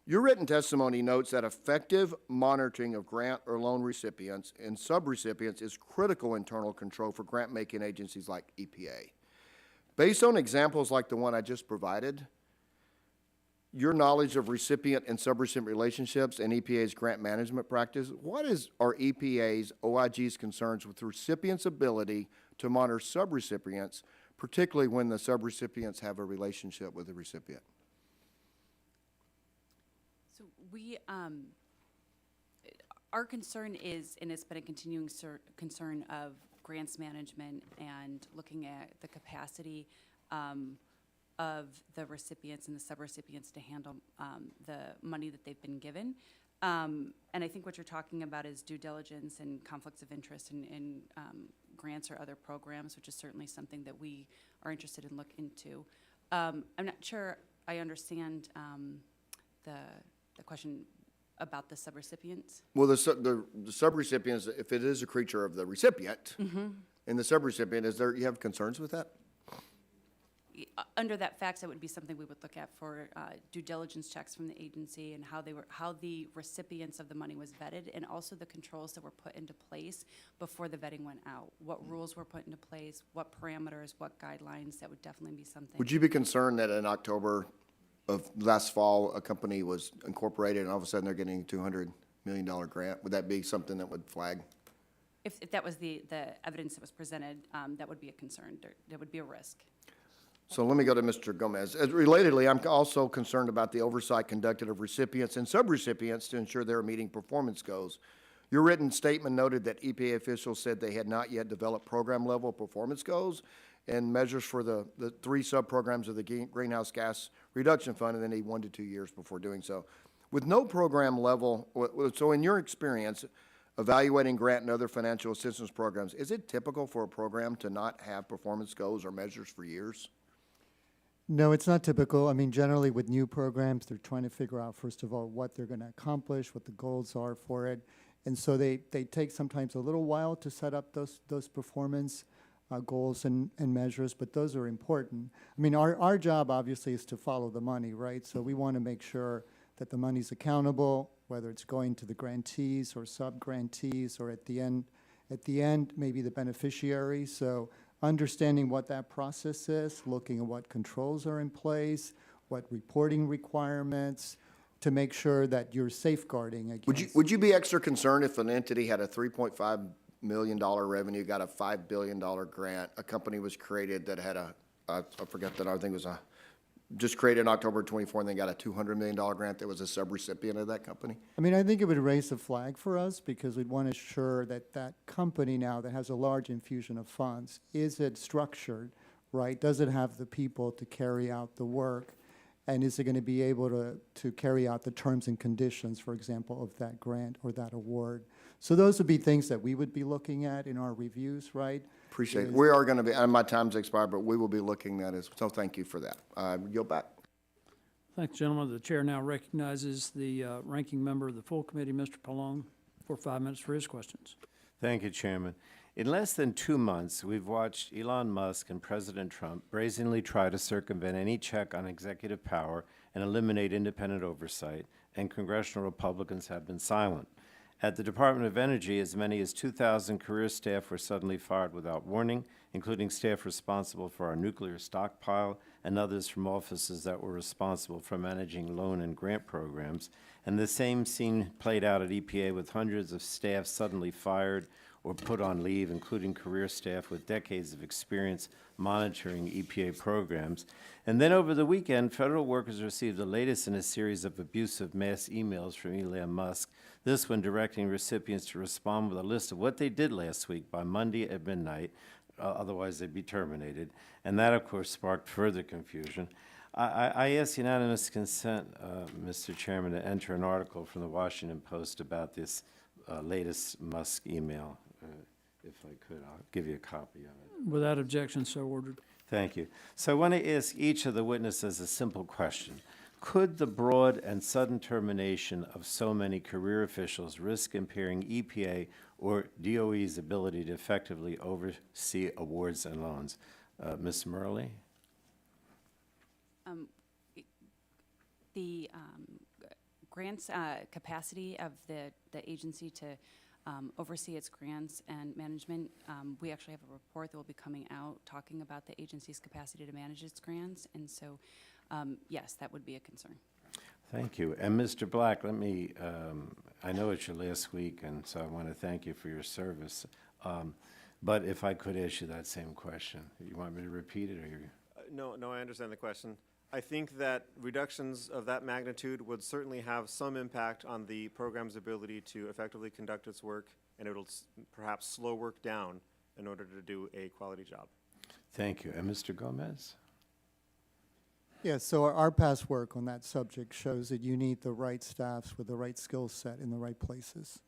[SPEAKER 3] your written testimony notes that effective monitoring of grant or loan recipients and subrecipients is critical internal control for grant-making agencies like EPA. Based on examples like the one I just provided, your knowledge of recipient and subrecipient relationships and EPA's grant management practice, what are EPA's OIG's concerns with recipients' ability to monitor subrecipients, particularly when the subrecipients have a relationship with the recipient?
[SPEAKER 6] So our concern is, and it's been a continuing concern of grants management and looking at the capacity of the recipients and the subrecipients to handle the money that they've been given. And I think what you're talking about is due diligence and conflicts of interest in grants or other programs, which is certainly something that we are interested in looking into. I'm not sure I understand the question about the subrecipients.
[SPEAKER 3] Well, the subrecipients, if it is a creature of the recipient, and the subrecipient, you have concerns with that?
[SPEAKER 6] Under that facts, that would be something we would look at for due diligence checks from the agency and how the recipients of the money was vetted, and also the controls that were put into place before the vetting went out. What rules were put into place, what parameters, what guidelines, that would definitely be something.
[SPEAKER 3] Would you be concerned that in October of last fall, a company was incorporated and all of a sudden they're getting $200 million grant? Would that be something that would flag?
[SPEAKER 6] If that was the evidence that was presented, that would be a concern. There would be a risk.
[SPEAKER 3] So let me go to Mr. Gomez. Relatedly, I'm also concerned about the oversight conducted of recipients and subrecipients to ensure they're meeting performance goals. Your written statement noted that EPA officials said they had not yet developed program-level performance goals and measures for the three sub-programs of the Greenhouse Gas Reduction Fund, and they need 1 to 2 years before doing so. With no program level, so in your experience, evaluating grant and other financial assistance programs, is it typical for a program to not have performance goals or measures for years?
[SPEAKER 7] No, it's not typical. I mean, generally with new programs, they're trying to figure out, first of all, what they're going to accomplish, what the goals are for it. And so they take sometimes a little while to set up those performance goals and measures, but those are important. I mean, our job obviously is to follow the money, right? So we want to make sure that the money's accountable, whether it's going to the grantees or sub-grantees, or at the end, maybe the beneficiary. So understanding what that process is, looking at what controls are in place, what reporting requirements, to make sure that you're safeguarding against.
[SPEAKER 3] Would you be extra concerned if an entity had a $3.5 million revenue, got a $5 billion grant, a company was created that had I forget that, I think it was just created in October 24, and then got a $200 million grant that was a subrecipient of that company?
[SPEAKER 7] I mean, I think it would raise a flag for us, because we'd want to ensure that that company now that has a large infusion of funds, is it structured, right? Does it have the people to carry out the work? And is it going to be able to carry out the terms and conditions, for example, of that grant or that award? So those would be things that we would be looking at in our reviews, right?
[SPEAKER 3] Appreciate it. We are going to be, and my time's expired, but we will be looking at it, so thank you for that. Yield back.
[SPEAKER 2] Thanks, gentlemen. The chair now recognizes the ranking member of the full committee, Mr. Pallone, for 5 minutes for his questions.
[SPEAKER 5] Thank you, Chairman. In less than 2 months, we've watched Elon Musk and President Trump brazenly try to circumvent any check on executive power and eliminate independent oversight, and congressional Republicans have been silent. At the Department of Energy, as many as 2,000 career staff were suddenly fired without warning, including staff responsible for our nuclear stockpile and others from offices that were responsible for managing loan and grant programs. And the same scene played out at EPA, with hundreds of staff suddenly fired or put on leave, including career staff with decades of experience monitoring EPA programs. And then over the weekend, federal workers received the latest in a series of abusive mass emails from Elon Musk, this one directing recipients to respond with a list of what they did last week by Monday at midnight, otherwise they'd be terminated. And that, of course, sparked further confusion. I ask unanimous consent, Mr. Chairman, to enter an article from the Washington Post about this latest Musk email. If I could, I'll give you a copy of it.
[SPEAKER 2] Without objection, so ordered.
[SPEAKER 5] Thank you. So I want to ask each of the witnesses a simple question. Could the broad and sudden termination of so many career officials risk impairing EPA or DOE's ability to effectively oversee awards and loans? Ms. Murley?
[SPEAKER 6] The grants capacity of the agency to oversee its grants and management, we actually have a report that will be coming out talking about the agency's capacity to manage its grants, and so yes, that would be a concern.
[SPEAKER 5] Thank you. And Mr. Black, let me, I know it's your last week, and so I want to thank you for your service. But if I could ask you that same question, you want me to repeat it, or you?
[SPEAKER 8] No, I understand the question. I think that reductions of that magnitude would certainly have some impact on the program's ability to effectively conduct its work, and it'll perhaps slow work down in order to do a quality job.
[SPEAKER 5] Thank you. And Mr. Gomez?
[SPEAKER 7] Yeah, so our past work on that subject shows that you need the right staffs with the right skill set in the right places.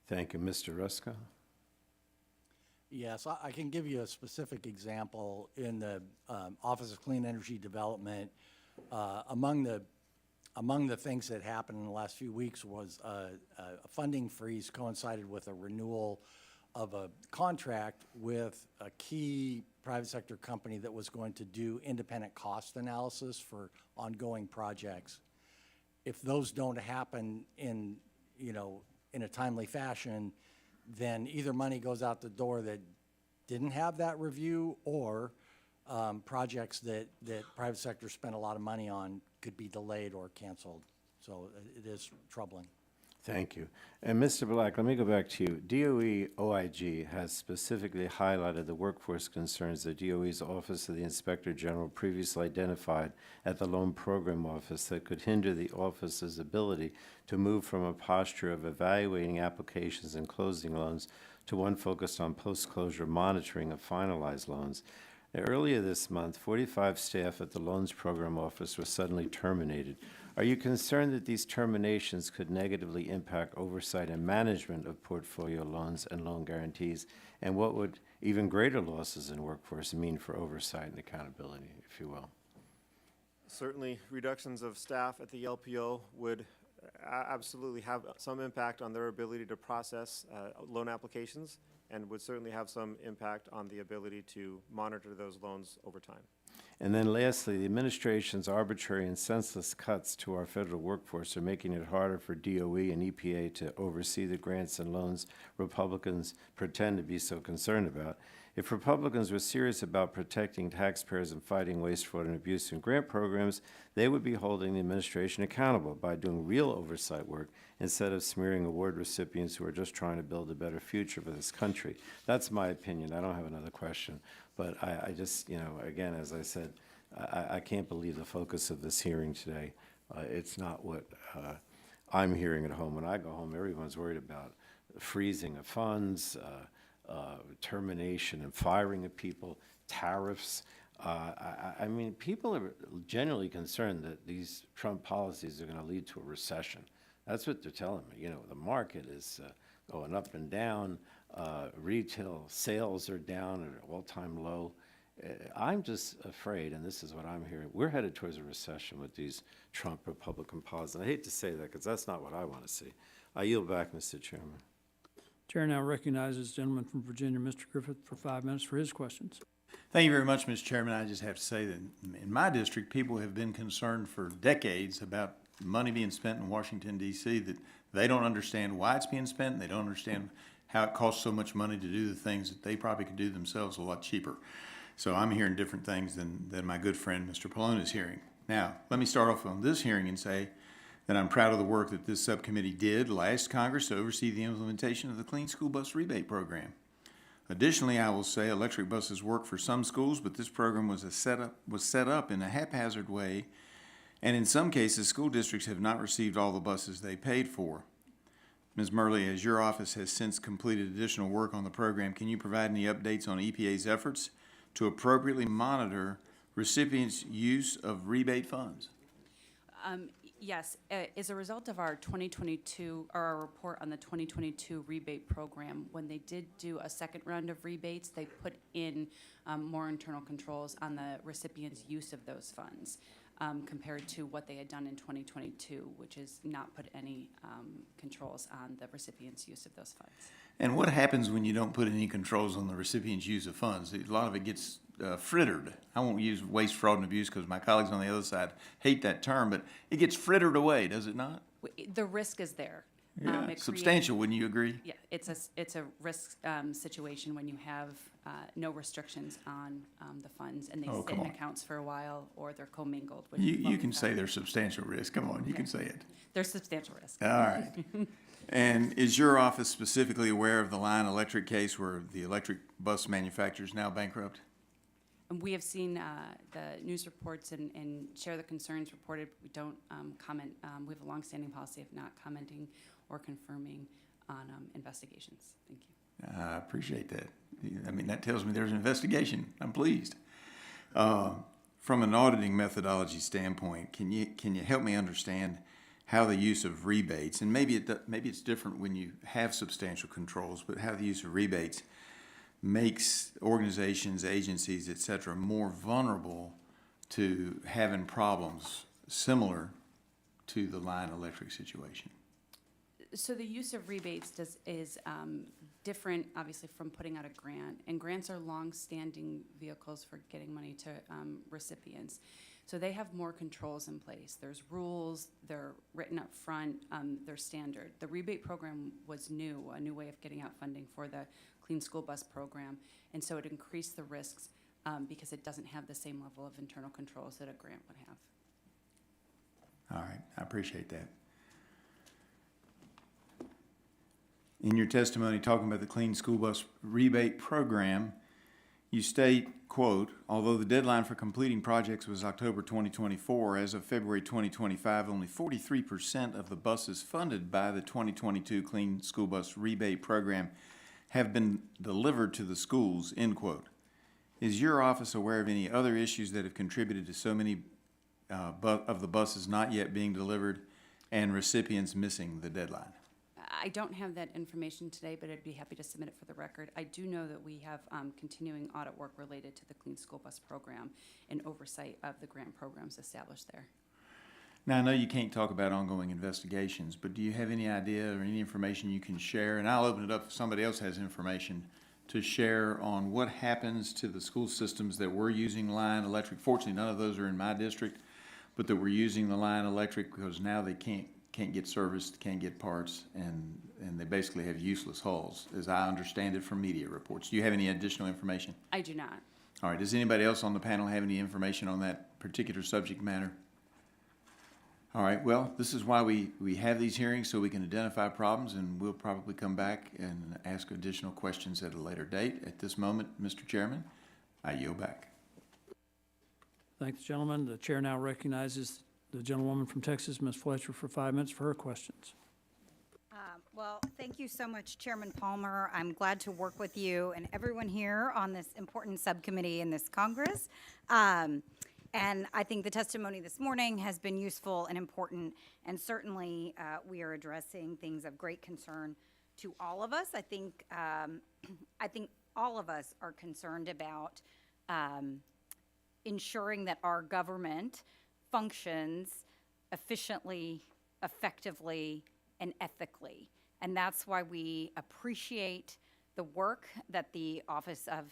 [SPEAKER 5] Thank you. Mr. Ruska?
[SPEAKER 9] Yes, I can give you a specific example in the Office of Clean Energy Development. Among the things that happened in the last few weeks was a funding freeze coincided with a renewal of a contract with a key private sector company that was going to do independent cost analysis for ongoing projects. If those don't happen in a timely fashion, then either money goes out the door that didn't have that review, or projects that private sector spent a lot of money on could be delayed or canceled. So it is troubling.
[SPEAKER 5] Thank you. And Mr. Black, let me go back to you. DOE OIG has specifically highlighted the workforce concerns that DOE's Office of the Inspector General previously identified at the Loan Program Office that could hinder the office's ability to move from a posture of evaluating applications and closing loans to one focused on post-closure monitoring of finalized loans. Earlier this month, 45 staff at the Loans Program Office were suddenly terminated. Are you concerned that these terminations could negatively impact oversight and management of portfolio loans and loan guarantees? And what would even greater losses in workforce mean for oversight and accountability, if you will?
[SPEAKER 8] Certainly, reductions of staff at the LPO would absolutely have some impact on their ability to process loan applications, and would certainly have some impact on the ability to monitor those loans over time.
[SPEAKER 5] And then lastly, the administration's arbitrary and senseless cuts to our federal workforce are making it harder for DOE and EPA to oversee the grants and loans Republicans pretend to be so concerned about. If Republicans were serious about protecting taxpayers and fighting waste, fraud, and abuse in grant programs, they would be holding the administration accountable by doing real oversight work instead of smearing award recipients who are just trying to build a better future for this country. That's my opinion. I don't have another question. But I just, again, as I said, I can't believe the focus of this hearing today. It's not what I'm hearing at home. When I go home, everyone's worried about freezing of funds, termination and firing of people, tariffs. I mean, people are genuinely concerned that these Trump policies are going to lead to a recession. That's what they're telling me. The market is going up and down. Retail sales are down at an all-time low. I'm just afraid, and this is what I'm hearing, we're headed towards a recession with these Trump Republican policies. And I hate to say that because that's not what I want to see. I yield back, Mr. Chairman.
[SPEAKER 2] Chair now recognizes the gentleman from Virginia, Mr. Griffith, for 5 minutes for his questions.
[SPEAKER 10] Thank you very much, Mr. Chairman. I just have to say that in my district, people have been concerned for decades about money being spent in Washington, D.C., that they don't understand why it's being spent, and they don't understand how it costs so much money to do the things that they probably could do themselves a lot cheaper. So I'm hearing different things than my good friend, Mr. Pallone, is hearing. Now, let me start off on this hearing and say that I'm proud of the work that this subcommittee did last Congress to oversee the implementation of the Clean School Bus Rebate Program. Additionally, I will say electric buses work for some schools, but this program was set up in a haphazard way, and in some cases, school districts have not received all the buses they paid for. Ms. Murley, as your office has since completed additional work on the program, can you provide any updates on EPA's efforts to appropriately monitor recipients' use of rebate funds?
[SPEAKER 6] Yes, as a result of our 2022, or our report on the 2022 rebate program, when they did do a second round of rebates, they put in more internal controls on the recipient's use of those funds compared to what they had done in 2022, which is not put any controls on the recipient's use of those funds.
[SPEAKER 10] And what happens when you don't put any controls on the recipient's use of funds? A lot of it gets frittered. I won't use waste, fraud, and abuse because my colleagues on the other side hate that term, but it gets frittered away, does it not?
[SPEAKER 6] The risk is there.
[SPEAKER 10] Yeah, substantial, wouldn't you agree?
[SPEAKER 6] Yeah, it's a risk situation when you have no restrictions on the funds and they sit in accounts for a while or they're commingled. Which
[SPEAKER 10] You can say there's substantial risk. Come on, you can say it.
[SPEAKER 6] There's substantial risk.
[SPEAKER 10] All right. And is your office specifically aware of the Lion Electric case where the electric bus manufacturer is now bankrupt?
[SPEAKER 6] And we have seen the news reports and share the concerns reported. We don't comment. We have a longstanding policy of not commenting or confirming on investigations. Thank you.
[SPEAKER 10] I appreciate that. I mean, that tells me there's an investigation. I'm pleased. From an auditing methodology standpoint, can you help me understand how the use of rebates, and maybe it's different when you have substantial controls, but how the use of rebates makes organizations, agencies, et cetera, more vulnerable to having problems similar to the Lion Electric situation?
[SPEAKER 6] So the use of rebates is different, obviously, from putting out a grant. And grants are long-standing vehicles for getting money to recipients. So they have more controls in place. There's rules, they're written up front, they're standard. The rebate program was new, a new way of getting out funding for the Clean School Bus Program. And so it increased the risks because it doesn't have the same level of internal controls that a grant would have.
[SPEAKER 10] All right, I appreciate that. in your testimony talking about the Clean School Bus Rebate Program, you state, quote, although the deadline for completing projects was October 2024, as of February 2025, only 43% of the buses funded by the 2022 Clean School Bus Rebate Program have been delivered to the schools, end quote. Is your office aware of any other issues that have contributed to so many of the buses not yet being delivered and recipients missing the deadline?
[SPEAKER 6] I don't have that information today, but I'd be happy to submit it for the record. I do know that we have continuing audit work related to the Clean School Bus Program and oversight of the grant programs established there.
[SPEAKER 10] Now, I know you can't talk about ongoing investigations, but do you have any idea or any information you can share? And I'll open it up if somebody else has information to share on what happens to the school systems that were using line electric. Fortunately, none of those are in my district, but that we're using the line electric because now they can't get serviced, can't get parts, and they basically have useless hulls, as I understand it from media reports. Do you have any additional information?
[SPEAKER 6] I do not.
[SPEAKER 10] All right, does anybody else on the panel have any information on that particular subject matter? All right, well, this is why we have these hearings, so we can identify problems, and we'll probably come back and ask additional questions at a later date. At this moment, Mr. Chairman, I yield back.
[SPEAKER 2] Thank the gentleman. The chair now recognizes the gentlewoman from Texas, Ms. Fletcher, for 5 minutes for her questions.
[SPEAKER 11] Well, thank you so much, Chairman Palmer. I'm glad to work with you and everyone here on this important subcommittee in this Congress. And I think the testimony this morning has been useful and important, and certainly we are addressing things of great concern to all of us. I think all of us are concerned about ensuring that our government functions efficiently, effectively, and ethically. And that's why we appreciate the work that the Office of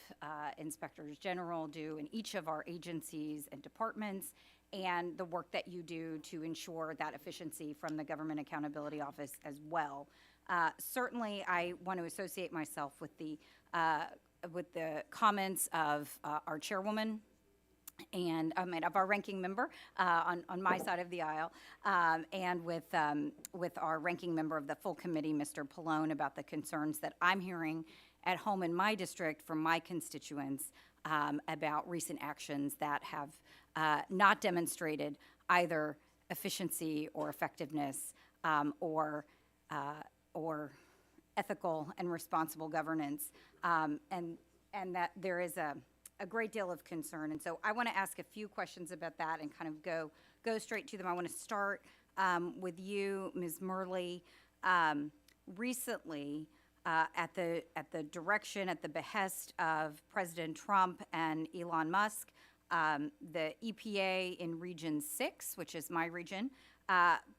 [SPEAKER 11] Inspectors General do in each of our agencies and departments, and the work that you do to ensure that efficiency from the Government Accountability Office as well. Certainly, I want to associate myself with the comments of our chairwoman, and of our ranking member on my side of the aisle, and with our ranking member of the full committee, Mr. Pallone, about the concerns that I'm hearing at home in my district from my constituents about recent actions that have not demonstrated either efficiency or effectiveness or ethical and responsible governance, and that there is a great deal of concern. And so I want to ask a few questions about that and kind of go straight to them. I want to start with you, Ms. Murley. Recently, at the direction, at the behest of President Trump and Elon Musk, the EPA in Region 6, which is my region,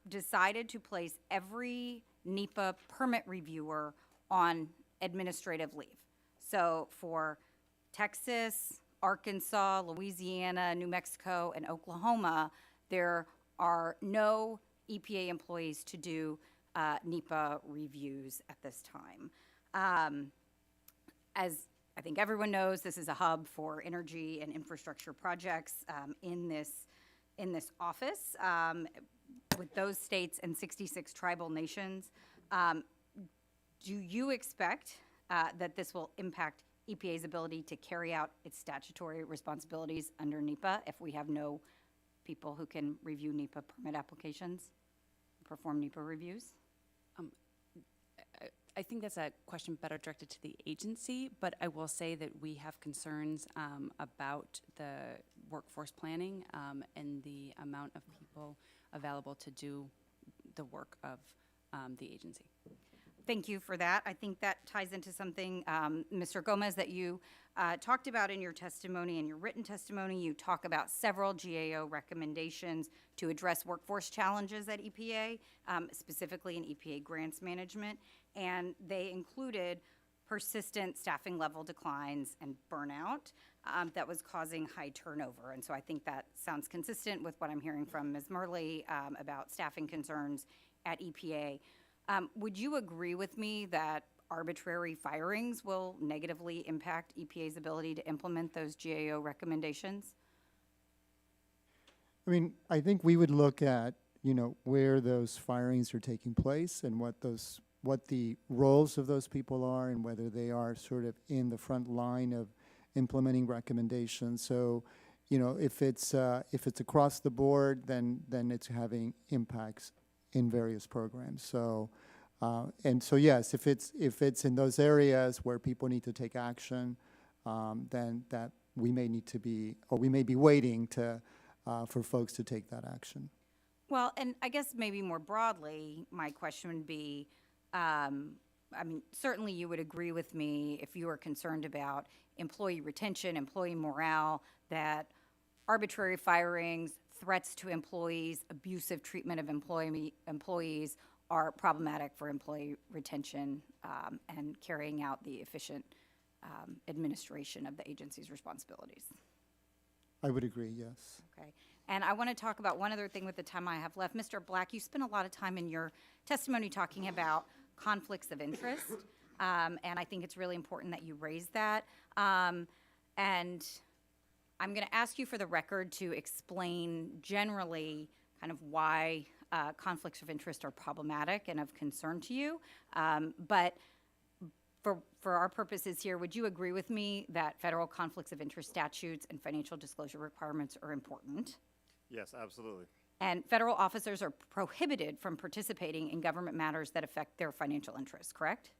[SPEAKER 11] decided to place every NEPA permit reviewer on administrative leave. So for Texas, Arkansas, Louisiana, New Mexico, and Oklahoma, there are no EPA employees to do NEPA reviews at this time. As I think everyone knows, this is a hub for energy and infrastructure projects in this office with those states and 66 tribal nations. Do you expect that this will impact EPA's ability to carry out its statutory responsibilities under NEPA if we have no people who can review NEPA permit applications, perform NEPA reviews?
[SPEAKER 6] I think that's a question better directed to the agency, but I will say that we have concerns about the workforce planning and the amount of people available to do the work of the agency.
[SPEAKER 11] Thank you for that. I think that ties into something, Mr. Gomez, that you talked about in your testimony, in your written testimony. You talk about several GAO recommendations to address workforce challenges at EPA, specifically in EPA grants management, and they included persistent staffing level declines and burnout that was causing high turnover. And so I think that sounds consistent with what I'm hearing from Ms. Murley about staffing concerns at EPA. Would you agree with me that arbitrary firings will negatively impact EPA's ability to implement those GAO recommendations?
[SPEAKER 7] I mean, I think we would look at, where those firings are taking place and what those what the roles of those people are and whether they are sort of in the front line of implementing recommendations. So, you know, if it's across the board, then it's having impacts in various programs. So, and so yes, if it's in those areas where people need to take action, then that we may need to be, or we may be waiting to for folks to take that action.
[SPEAKER 11] Well, and I guess maybe more broadly, my question would be, I mean, certainly you would agree with me if you were concerned about employee retention, employee morale, that arbitrary firings, threats to employees, abusive treatment of employees are problematic for employee retention and carrying out the efficient administration of the agency's responsibilities.
[SPEAKER 7] I would agree, yes.
[SPEAKER 11] Okay. And I want to talk about one other thing with the time I have left. Mr. Black, you spent a lot of time in your testimony talking about conflicts of interest, and I think it's really important that you raise that. And I'm going to ask you for the record to explain generally kind of why conflicts of interest are problematic and of concern to you. But for our purposes here, would you agree with me that federal conflicts of interest statutes and financial disclosure requirements are important?
[SPEAKER 8] Yes, absolutely.
[SPEAKER 11] And federal officers are prohibited from participating in government matters that affect their financial interests, correct?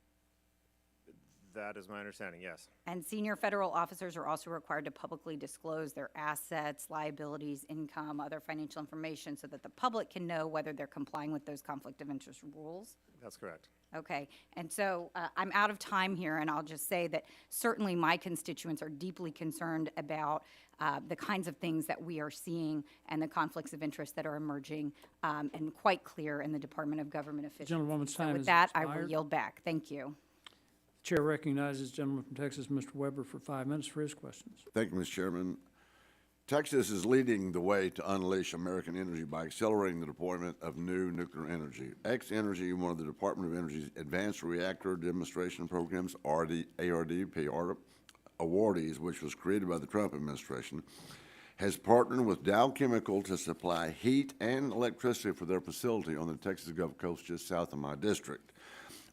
[SPEAKER 8] That is my understanding, yes.
[SPEAKER 11] And senior federal officers are also required to publicly disclose their assets, liabilities, income, other financial information so that the public can know whether they're complying with those conflict of interest rules.
[SPEAKER 8] That's correct.
[SPEAKER 11] Okay, and so I'm out of time here, and I'll just say that certainly my constituents are deeply concerned about the kinds of things that we are seeing and the conflicts of interest that are emerging and quite clear in the Department of Government Efficiency.
[SPEAKER 2] Gentlewoman's time
[SPEAKER 11] So with
[SPEAKER 2] has
[SPEAKER 11] that, I will
[SPEAKER 2] expired.
[SPEAKER 11] yield back. Thank you.
[SPEAKER 2] Chair recognizes the gentleman from Texas, Mr. Weber, for 5 minutes for his questions.
[SPEAKER 12] Thank you, Mr. Chairman. Texas is leading the way to unleash American energy by accelerating the deployment of new nuclear energy. X-Energy, one of the Department of Energy's Advanced Reactor Demonstration Programs, ARDP, awardees, which was created by the Trump administration, has partnered with Dow Chemical to supply heat and electricity for their facility on the Texas Gulf Coast just south of my district.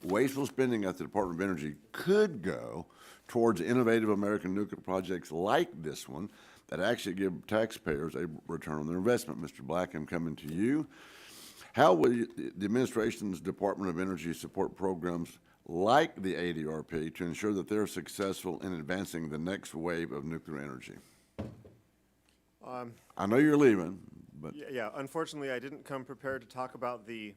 [SPEAKER 12] Wasteful spending at the Department of Energy could go towards innovative American nuclear projects like this one that actually give taxpayers a return on their investment. Mr. Black, I'm coming to you. How will the administration's Department of Energy support programs like the ADRP to ensure that they're successful in advancing the next wave of nuclear energy? I know you're leaving, but
[SPEAKER 8] Yeah, unfortunately, I didn't come prepared to talk about the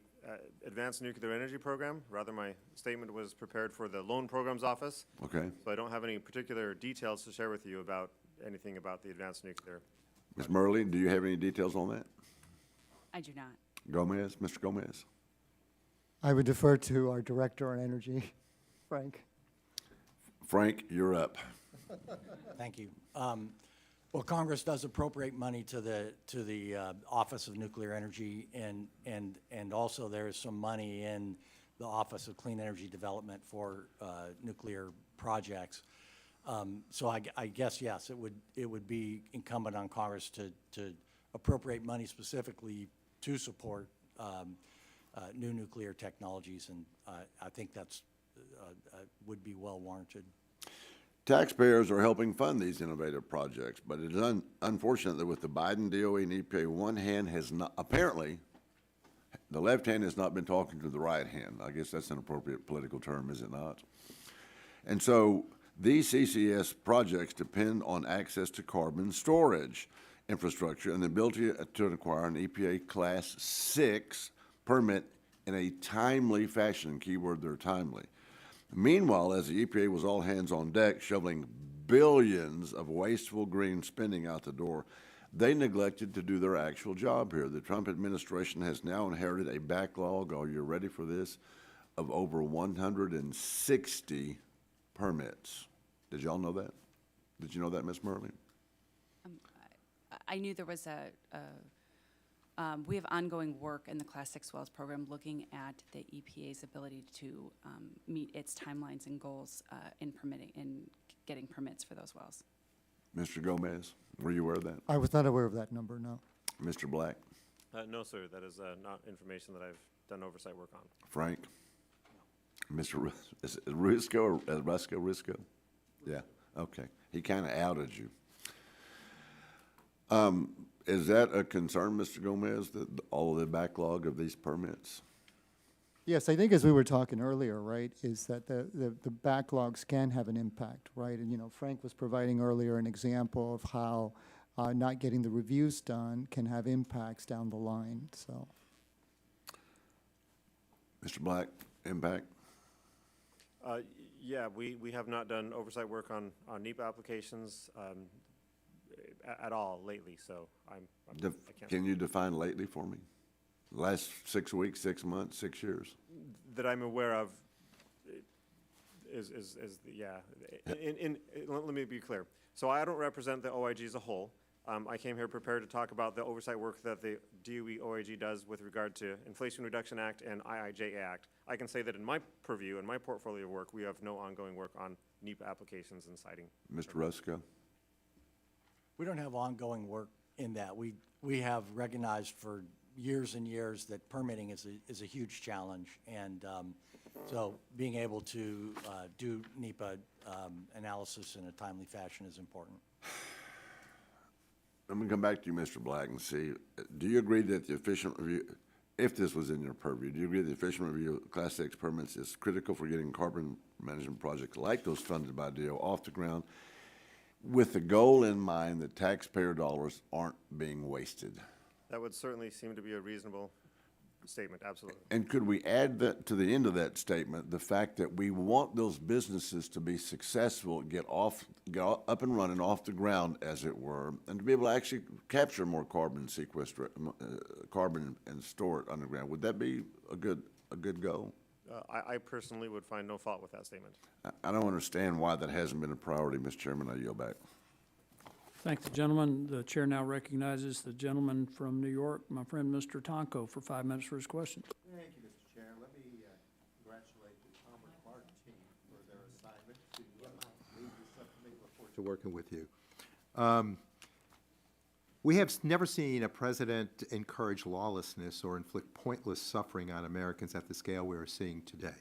[SPEAKER 8] Advanced Nuclear Energy Program. Rather, my statement was prepared for the Loan Programs Office.
[SPEAKER 12] okay.
[SPEAKER 8] So I don't have any particular details to share with you about anything about the advanced nuclear.
[SPEAKER 12] Ms. Murley, do you have any details on that?
[SPEAKER 6] I do not.
[SPEAKER 12] Gomez, Mr. Gomez?
[SPEAKER 7] I would defer to our Director on Energy, Frank.
[SPEAKER 12] Frank, you're up.
[SPEAKER 9] Thank you. Well, Congress does appropriate money to the Office of Nuclear Energy, and also there is some money in the Office of Clean Energy Development for nuclear projects. So I guess, yes, it would be incumbent on Congress to appropriate money specifically to support new nuclear technologies, and I think that's would be well warranted.
[SPEAKER 12] Taxpayers are helping fund these innovative projects, but it is unfortunate that with the Biden DOE and EPA, one hand has not, apparently, the left hand has not been talking to the right hand. I guess that's an appropriate political term, is it not? And so these CCS projects depend on access to carbon storage infrastructure and the ability to acquire an EPA Class 6 permit in a timely fashion, keyword there, timely. Meanwhile, as the EPA was all hands on deck shoveling billions of wasteful green spending out the door, they neglected to do their actual job here. The Trump administration has now inherited a backlog, are you ready for this, of over 160 permits. Did y'all know that? Did you know that, Ms. Murley?
[SPEAKER 6] I knew there was we have ongoing work in the Class 6 wells program looking at the EPA's ability to meet its timelines and goals in getting permits for those wells.
[SPEAKER 12] Mr. Gomez, were you aware of that?
[SPEAKER 7] I was not aware of that number, no.
[SPEAKER 12] Mr. Black?
[SPEAKER 8] No, sir, that is not information that I've done oversight work on.
[SPEAKER 12] Frank? Is it Rusco or Rusco? Yeah, okay. He kind of outed you. Is that a concern, Mr. Gomez, that all of the backlog of these permits?
[SPEAKER 7] Yes, I think as we were talking earlier, right, is that the backlogs can have an impact, right? And, Frank was providing earlier an example of how not getting the reviews done can have impacts down the line, so.
[SPEAKER 12] Mr. Black, impact?
[SPEAKER 8] Yeah, we have not done oversight work on NEPA applications at all lately, so I can't.
[SPEAKER 12] Can you define lately for me? Last 6 weeks, 6 months, 6 years?
[SPEAKER 8] That I'm aware of is yeah. Let me be clear. So I don't represent the OIG as a whole. I came here prepared to talk about the oversight work that the DOE OIG does with regard to Inflation Reduction Act and IIJA Act. I can say that in my purview, in my portfolio of work, we have no ongoing work on NEPA applications and citing.
[SPEAKER 12] Mr. Rusco?
[SPEAKER 9] We don't have ongoing work in that. We have recognized for years and years that permitting is a huge challenge. And so being able to do NEPA analysis in a timely fashion is important.
[SPEAKER 12] I'm going to come back to you, Mr. Black, and see, do you agree that the efficient review, if this was in your purview, do you agree the efficient review of Class 6 permits is critical for getting carbon management projects like those funded by DO off the ground, with the goal in mind that taxpayer dollars aren't being wasted?
[SPEAKER 8] That would certainly seem to be a reasonable statement, absolutely.
[SPEAKER 12] And could we add that to the end of that statement, the fact that we want those businesses to be successful, get up and running off the ground, as it were, and to be able to actually capture more carbon carbon and store it underground? Would that be a good goal?
[SPEAKER 8] I personally would find no fault with that statement.
[SPEAKER 12] I don't understand why that hasn't been a priority, Mr. Chairman. I yield back.
[SPEAKER 2] Thank the gentleman. The chair now recognizes the gentleman from New York, my friend Mr. Tonko, for 5 minutes for his question.
[SPEAKER 13] Thank you, Mr. Chair. Let me congratulate the Palmer Clark team for their assignment to lead the subcommittee. Look forward to working with you. We have never seen a president encourage lawlessness or inflict pointless suffering on Americans at the scale we are seeing today.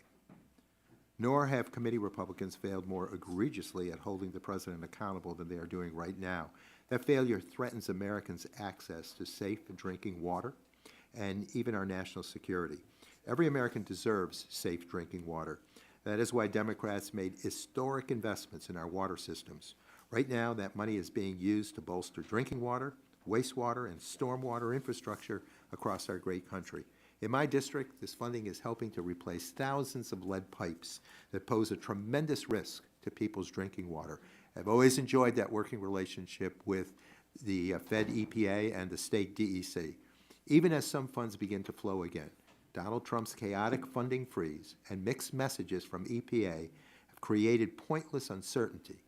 [SPEAKER 13] Nor have committee Republicans failed more egregiously at holding the president accountable than they are doing right now. That failure threatens Americans' access to safe drinking water and even our national security. Every American deserves safe drinking water. That is why Democrats made historic investments in our water systems. Right now, that money is being used to bolster drinking water, wastewater, and stormwater infrastructure across our great country. In my district, this funding is helping to replace thousands of lead pipes that pose a tremendous risk to people's drinking water. I've always enjoyed that working relationship with the Fed EPA and the state DEC. Even as some funds begin to flow again, Donald Trump's chaotic funding freeze and mixed messages from EPA have created pointless uncertainty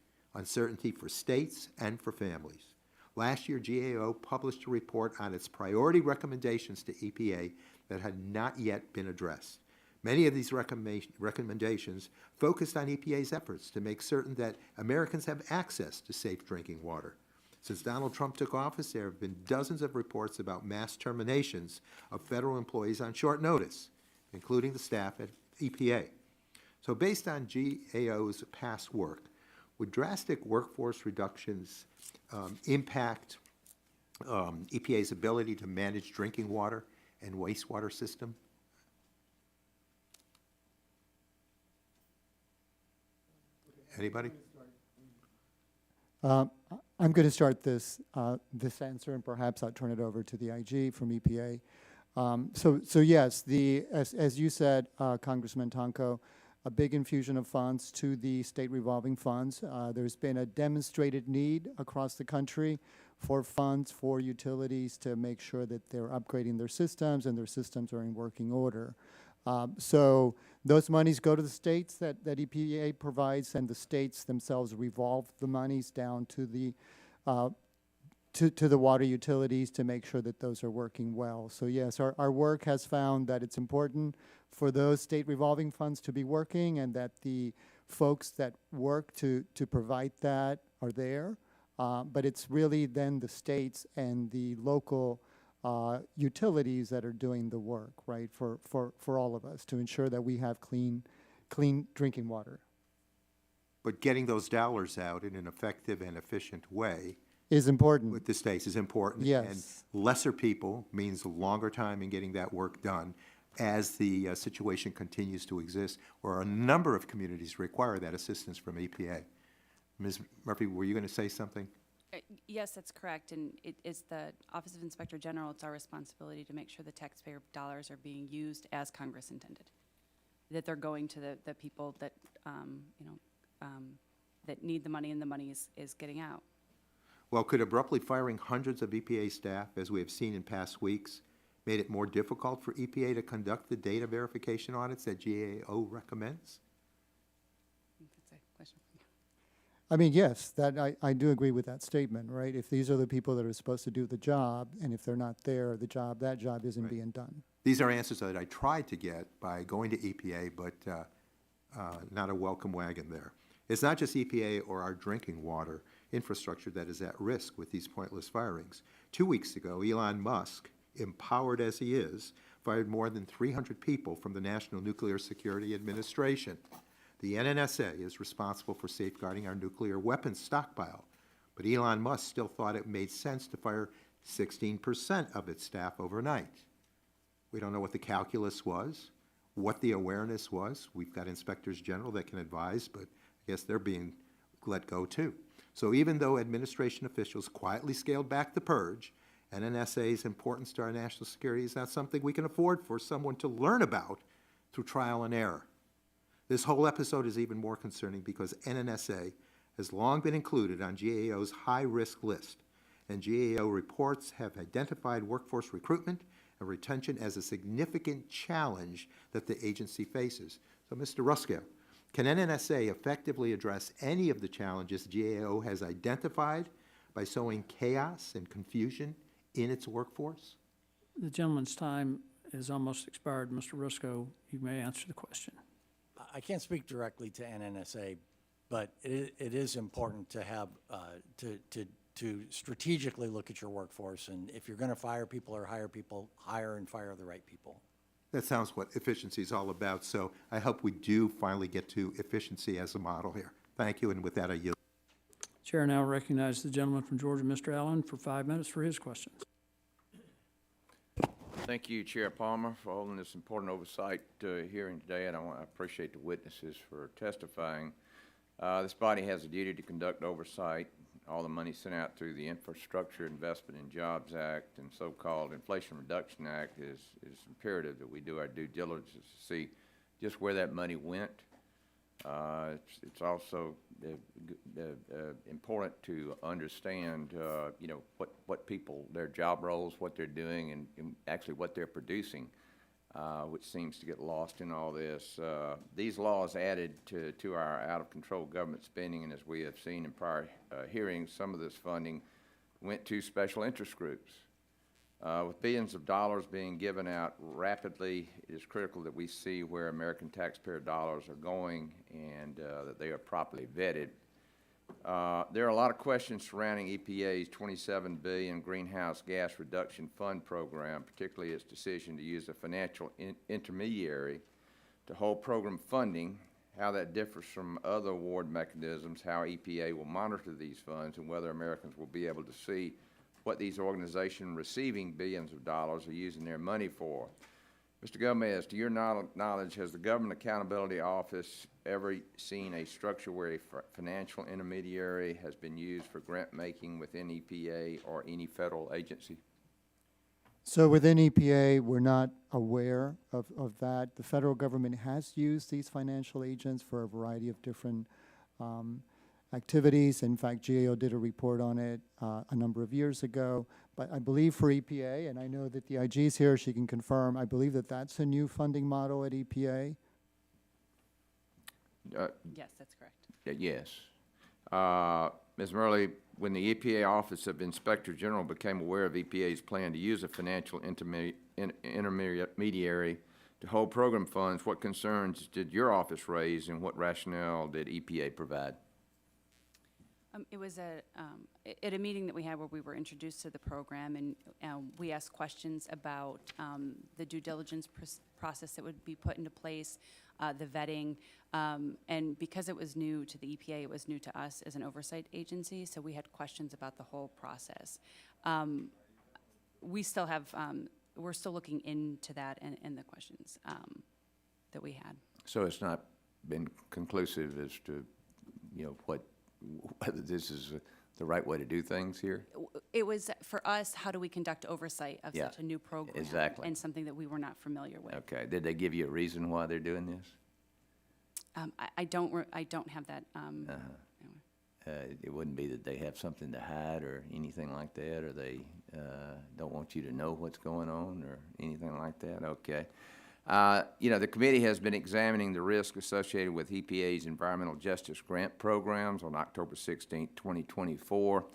[SPEAKER 13] for states and for families. Last year, GAO published a report on its priority recommendations to EPA that had not yet been addressed. Many of these recommendations focused on EPA's efforts to make certain that Americans have access to safe drinking water. Since Donald Trump took office, there have been dozens of reports about mass terminations of federal employees on short notice, including the staff at EPA. So based on GAO's past work, would drastic workforce reductions impact EPA's ability to manage drinking water and wastewater system? Anybody?
[SPEAKER 7] I'm going to start this answer, and perhaps I'll turn it over to the IG from EPA. So yes, as you said, Congressman Tonko, a big infusion of funds to the state revolving funds. There's been a demonstrated need across the country for funds for utilities to make sure that they're upgrading their systems and their systems are in working order. So those monies go to the states that EPA provides, and the states themselves revolve the monies down to the water utilities to make sure that those are working well. So yes, our work has found that it's important for those state revolving funds to be working, and that the folks that work to provide that are there. But it's really then the states and the local utilities that are doing the work, right, for all of us to ensure that we have clean clean drinking water.
[SPEAKER 13] But getting those dollars out in an effective and efficient way
[SPEAKER 7] Is important.
[SPEAKER 13] with the states is important.
[SPEAKER 7] Yes.
[SPEAKER 13] And lesser people means a longer time in getting that work done as the situation continues to exist, where a number of communities require that assistance from EPA. Ms. Murphy, were you going to say something?
[SPEAKER 6] Yes, that's correct, and it is the Office of Inspector General, it's our responsibility to make sure the taxpayer dollars are being used as Congress intended, that they're going to the people that, that need the money and the money is getting out.
[SPEAKER 13] Well, could abruptly firing hundreds of EPA staff, as we have seen in past weeks, made it more difficult for EPA to conduct the data verification audits that GAO recommends?
[SPEAKER 6] I think that's a question for you.
[SPEAKER 7] I mean, yes, that, I do agree with that statement, right? If these are the people that are supposed to do the job, and if they're not there, that job isn't
[SPEAKER 13] Right.
[SPEAKER 7] being done.
[SPEAKER 13] These are answers that I tried to get by going to EPA, but not a welcome wagon there. It's not just EPA or our drinking water infrastructure that is at risk with these pointless firings. 2 weeks ago, Elon Musk, empowered as he is, fired more than 300 people from the National Nuclear Security Administration. The NNSA is responsible for safeguarding our nuclear weapons stockpile, but Elon Musk still thought it made sense to fire 16% of its staff overnight. We don't know what the calculus was, what the awareness was. We've got inspectors general that can advise, but I guess they're being let go too. So even though administration officials quietly scaled back the purge, NNSA's importance to our national security is not something we can afford for someone to learn about through trial and error. This whole episode is even more concerning because NNSA has long been included on GAO's high-risk list, and GAO reports have identified workforce recruitment and retention as a significant challenge that the agency faces. So, Mr. Rusko, can NNSA effectively address any of the challenges GAO has identified by sowing chaos and confusion in its workforce?
[SPEAKER 2] The gentleman's time is almost expired. Mr. Rusko, you may answer the question.
[SPEAKER 9] I can't speak directly to NNSA, but it is important to have, to strategically look at your workforce, and if you're going to fire people or hire people, hire and fire the right people.
[SPEAKER 13] That sounds what efficiency is all about, so I hope we do finally get to efficiency as a model here. Thank you, and with that, I yield.
[SPEAKER 2] Chair now recognizes the gentleman from Georgia, Mr. Allen, for 5 minutes for his questions.
[SPEAKER 14] Thank you, Chair Palmer, for holding this important oversight hearing today, and I appreciate the witnesses for testifying. This body has a duty to conduct oversight. All the money sent out through the Infrastructure Investment and Jobs Act and so-called Inflation Reduction Act is imperative that we do our due diligence to see just where that money went. It's also important to understand, what people, their job roles, what they're doing, and actually what they're producing, which seems to get lost in all this. These laws added to our out-of-control government spending, and as we have seen in prior hearings, some of this funding went to special interest groups. With billions of dollars being given out rapidly, it is critical that we see where American taxpayer dollars are going and that they are properly vetted. There are a lot of questions surrounding EPA's $27 billion Greenhouse Gas Reduction Fund program, particularly its decision to use a financial intermediary to hold program funding, how that differs from other award mechanisms, how EPA will monitor these funds, and whether Americans will be able to see what these organizations receiving billions of dollars are using their money for. Mr. Gomez, to your knowledge, has the Government Accountability Office ever seen a structure where a financial intermediary has been used for grant making within EPA or any federal agency?
[SPEAKER 7] So within EPA, we're not aware of that. The federal government has used these financial agents for a variety of different activities. In fact, GAO did a report on it a number of years ago. But I believe for EPA, and I know that the IG is here, she can confirm, I believe that that's a new funding model at EPA.
[SPEAKER 6] Yes, that's correct.
[SPEAKER 14] Yes. Ms. Murley, when the EPA Office of Inspector General became aware of EPA's plan to use a financial intermediary to hold program funds, what concerns did your office raise and what rationale did EPA provide?
[SPEAKER 6] It was at a meeting that we had where we were introduced to the program, and we asked questions about the due diligence process that would be put into place, the vetting, and because it was new to the EPA, it was new to us as an oversight agency, so we had questions about the whole process. We still have, we're still looking into that and the questions that we had.
[SPEAKER 14] So it's not been conclusive as to, whether this is the right way to do things here?
[SPEAKER 6] It was, for us, how do we conduct oversight of
[SPEAKER 14] Yeah,
[SPEAKER 6] such a new program?
[SPEAKER 14] exactly.
[SPEAKER 6] And something that we were not familiar with.
[SPEAKER 14] Okay, did they give you a reason why they're doing this?
[SPEAKER 6] I don't have that.
[SPEAKER 14] It wouldn't be that they have something to hide or anything like that, or they don't want you to know what's going on or anything like that? Okay. The committee has been examining the risk associated with EPA's environmental justice grant programs on October 16, 2024.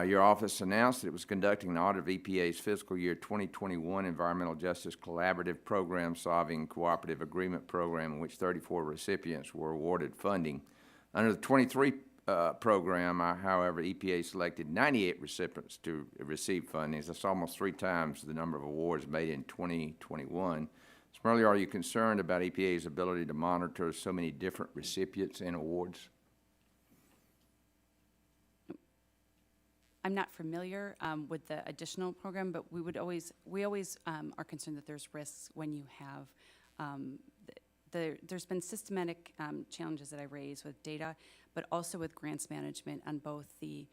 [SPEAKER 14] Your office announced that it was conducting an audit of EPA's fiscal year 2021 Environmental Justice Collaborative Program Solving Cooperative Agreement Program, in which 34 recipients were awarded funding. Under the 23 program, however, EPA selected 98 recipients to receive funding. That's almost 3 times the number of awards made in 2021. Similarly, are you concerned about EPA's ability to monitor so many different recipients and awards?
[SPEAKER 6] I'm not familiar with the additional program, but we always are concerned that there's risks when you have, there's been systematic challenges that I raised with data, but also with grants management on both the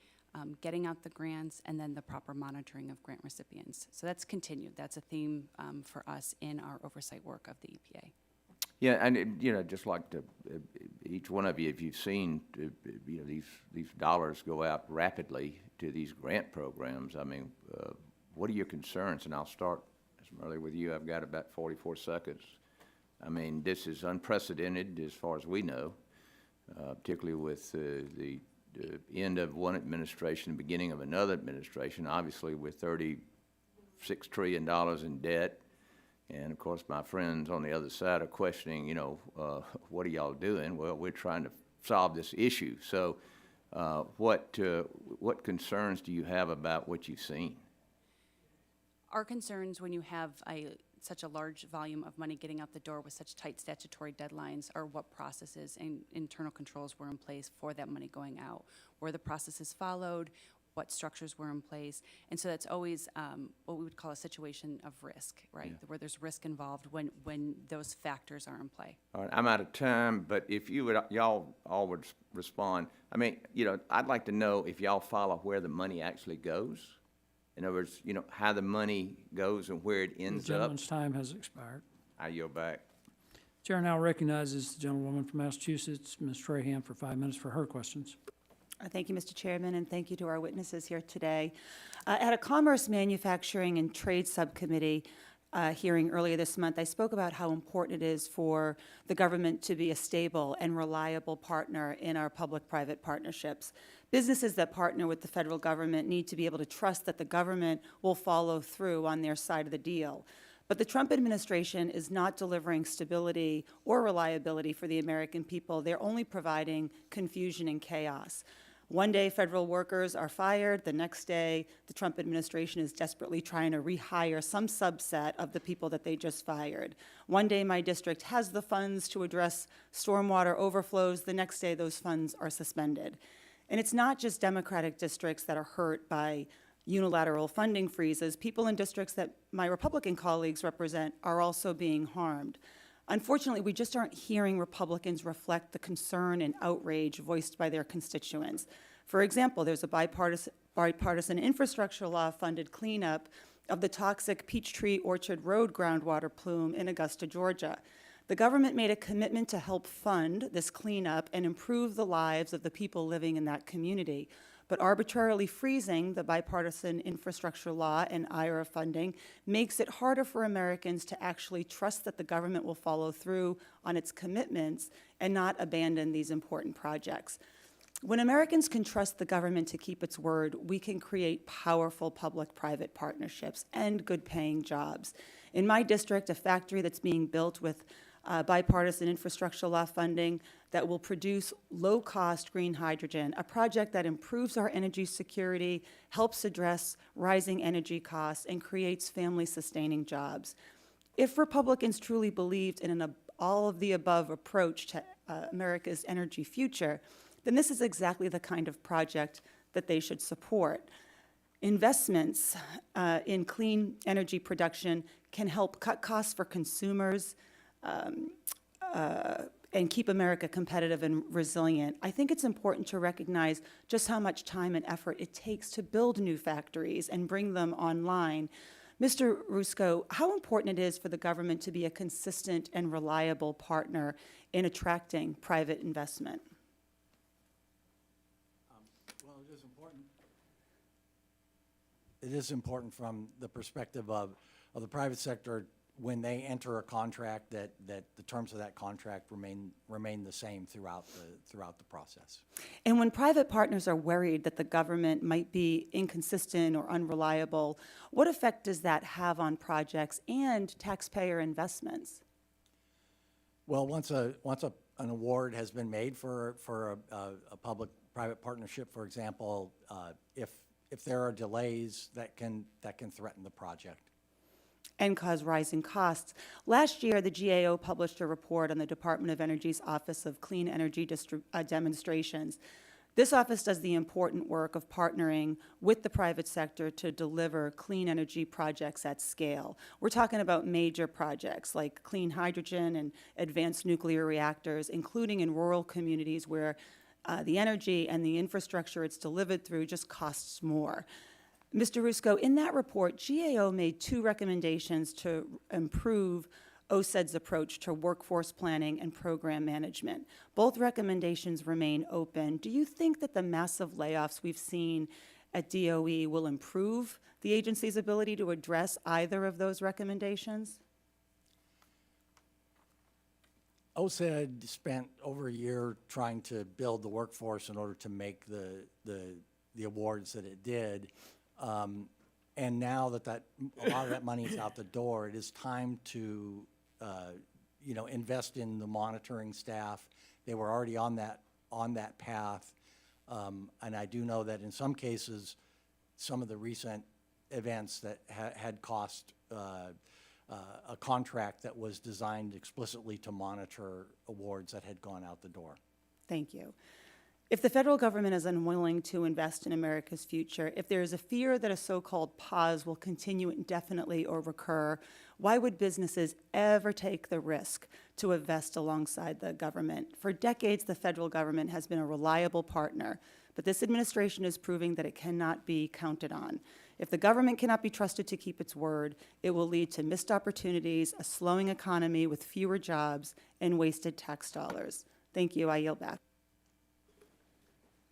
[SPEAKER 6] getting out the grants and then the proper monitoring of grant recipients. So that's continued. That's a theme for us in our oversight work of the EPA.
[SPEAKER 14] Yeah, and just like each one of you, if you've seen, these dollars go out rapidly to these grant programs. I mean, what are your concerns? And I'll start, Esmeralda, with you. I've got about 44 seconds. I mean, this is unprecedented as far as we know, particularly with the end of one administration, the beginning of another administration. Obviously, with $36 trillion in debt. And of course, my friends on the other side are questioning, what are y'all doing? Well, we're trying to solve this issue. So what concerns do you have about what you've seen?
[SPEAKER 6] Our concerns when you have such a large volume of money getting out the door with such tight statutory deadlines are what processes and internal controls were in place for that money going out. Were the processes followed? What structures were in place? And so that's always what we would call a situation of risk, right?
[SPEAKER 14] Yeah.
[SPEAKER 6] Where there's risk involved when those factors are in play.
[SPEAKER 14] All right, I'm out of time, but if y'all all would respond. I mean, I'd like to know if y'all follow where the money actually goes. In other words, how the money goes and where it
[SPEAKER 2] The
[SPEAKER 14] ends up.
[SPEAKER 2] gentleman's time has expired.
[SPEAKER 14] I yield back.
[SPEAKER 2] Chair now recognizes the gentlewoman from Massachusetts, Ms. Trahan, for 5 minutes for her questions.
[SPEAKER 15] Thank you, Mr. Chairman, and thank you to our witnesses here today. At a Commerce, Manufacturing, and Trade Subcommittee hearing earlier this month, I spoke about how important it is for the government to be a stable and reliable partner in our public-private partnerships. Businesses that partner with the federal government need to be able to trust that the government will follow through on their side of the deal. But the Trump administration is not delivering stability or reliability for the American people. They're only providing confusion and chaos. One day, federal workers are fired. The next day, the Trump administration is desperately trying to rehire some subset of the people that they just fired. One day, my district has the funds to address stormwater overflows. The next day, those funds are suspended. And it's not just Democratic districts that are hurt by unilateral funding freezes. People in districts that my Republican colleagues represent are also being harmed. Unfortunately, we just aren't hearing Republicans reflect the concern and outrage voiced by their constituents. For example, there's a bipartisan infrastructure law-funded cleanup of the toxic Peachtree Orchard Road groundwater plume in Augusta, Georgia. The government made a commitment to help fund this cleanup and improve the lives of the people living in that community. But arbitrarily freezing the bipartisan infrastructure law and IRA funding makes it harder for Americans to actually trust that the government will follow through on its commitments and not abandon these important projects. When Americans can trust the government to keep its word, we can create powerful public-private partnerships and good-paying jobs. In my district, a factory that's being built with bipartisan infrastructure law funding, that will produce low-cost green hydrogen, a project that improves our energy security, helps address rising energy costs, and creates family-sustaining jobs. If Republicans truly believed in an all-of-the-above approach to America's energy future, then this is exactly the kind of project that they should support. Investments in clean energy production can help cut costs for consumers and keep America competitive and resilient. I think it's important to recognize just how much time and effort it takes to build new factories and bring them online. Mr. Rusko, how important it is for the government to be a consistent and reliable partner in attracting private investment?
[SPEAKER 9] Well, it is important. It is important from the perspective of the private sector when they enter a contract that the terms of that contract remain the same throughout the process.
[SPEAKER 15] And when private partners are worried that the government might be inconsistent or unreliable, what effect does that have on projects and taxpayer investments?
[SPEAKER 9] Well, once an award has been made for a public-private partnership, for example, if there are delays that can threaten the project.
[SPEAKER 15] And cause rising costs. Last year, the GAO published a report on the Department of Energy's Office of Clean Energy Demonstrations. This office does the important work of partnering with the private sector to deliver clean energy projects at scale. We're talking about major projects like clean hydrogen and advanced nuclear reactors, including in rural communities where the energy and the infrastructure it's delivered through just costs more. Mr. Rusko, in that report, GAO made 2 recommendations to improve OSED's approach to workforce planning and program management. Both recommendations remain open. Do you think that the massive layoffs we've seen at DOE will improve the agency's ability to address either of those recommendations?
[SPEAKER 9] OSED spent over a year trying to build the workforce in order to make the awards that it did. And now that a lot of that money is out the door, it is time to, invest in the monitoring staff. They were already on that path. And I do know that in some cases, some of the recent events that had cost a contract that was designed explicitly to monitor awards that had gone out the door.
[SPEAKER 15] Thank you. If the federal government is unwilling to invest in America's future, if there is a fear that a so-called pause will continue indefinitely or recur, why would businesses ever take the risk to invest alongside the government? For decades, the federal government has been a reliable partner, but this administration is proving that it cannot be counted on. If the government cannot be trusted to keep its word, it will lead to missed opportunities, a slowing economy with fewer jobs, and wasted tax dollars. Thank you. I yield back.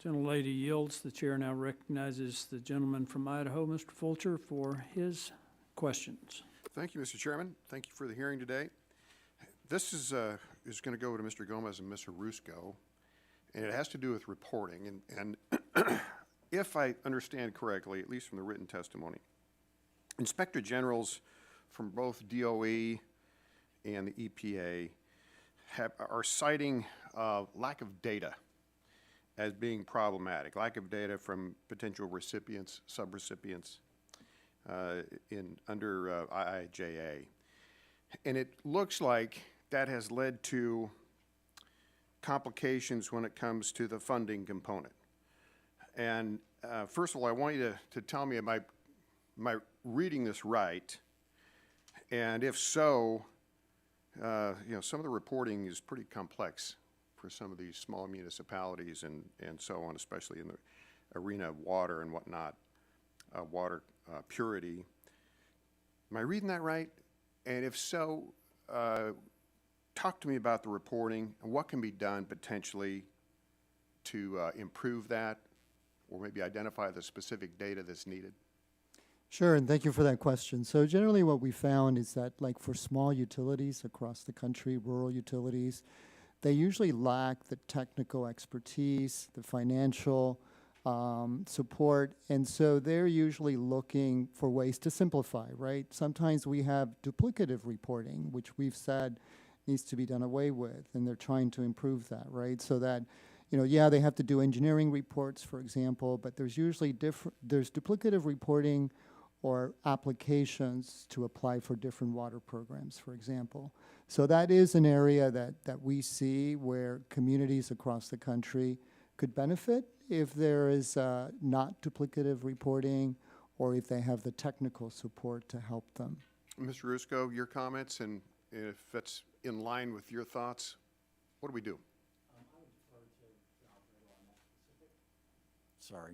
[SPEAKER 2] Gentlelady yields. The chair now recognizes the gentleman from Idaho, Mr. Fulcher, for his questions.
[SPEAKER 16] Thank you, Mr. Chairman. Thank you for the hearing today. This is going to go to Mr. Gomez and Mr. Rusko, and it has to do with reporting. And if I understand correctly, at least from the written testimony, Inspector Generals from both DOE and the EPA are citing lack of data as being problematic, lack of data from potential recipients, subrecipients under IIJA. And it looks like that has led to complications when it comes to the funding component. And first of all, I want you to tell me, am I reading this right? And if so, some of the reporting is pretty complex for some of these small municipalities and so on, especially in the arena of water and whatnot, water purity. Am I reading that right? And if so, talk to me about the reporting and what can be done potentially to improve that, or maybe identify the specific data that's needed.
[SPEAKER 7] Sure, and thank you for that question. So generally what we found is that, like for small utilities across the country, rural utilities, they usually lack the technical expertise, the financial support, and so they're usually looking for ways to simplify, right? Sometimes we have duplicative reporting, which we've said needs to be done away with, and they're trying to improve that, right? So that, yeah, they have to do engineering reports, for example, but there's usually there's duplicative reporting or applications to apply for different water programs, for example. So that is an area that we see where communities across the country could benefit if there is not duplicative reporting or if they have the technical support to help them.
[SPEAKER 16] Mr. Rusko, your comments, and if that's in line with your thoughts, what do we do?
[SPEAKER 9] Sorry,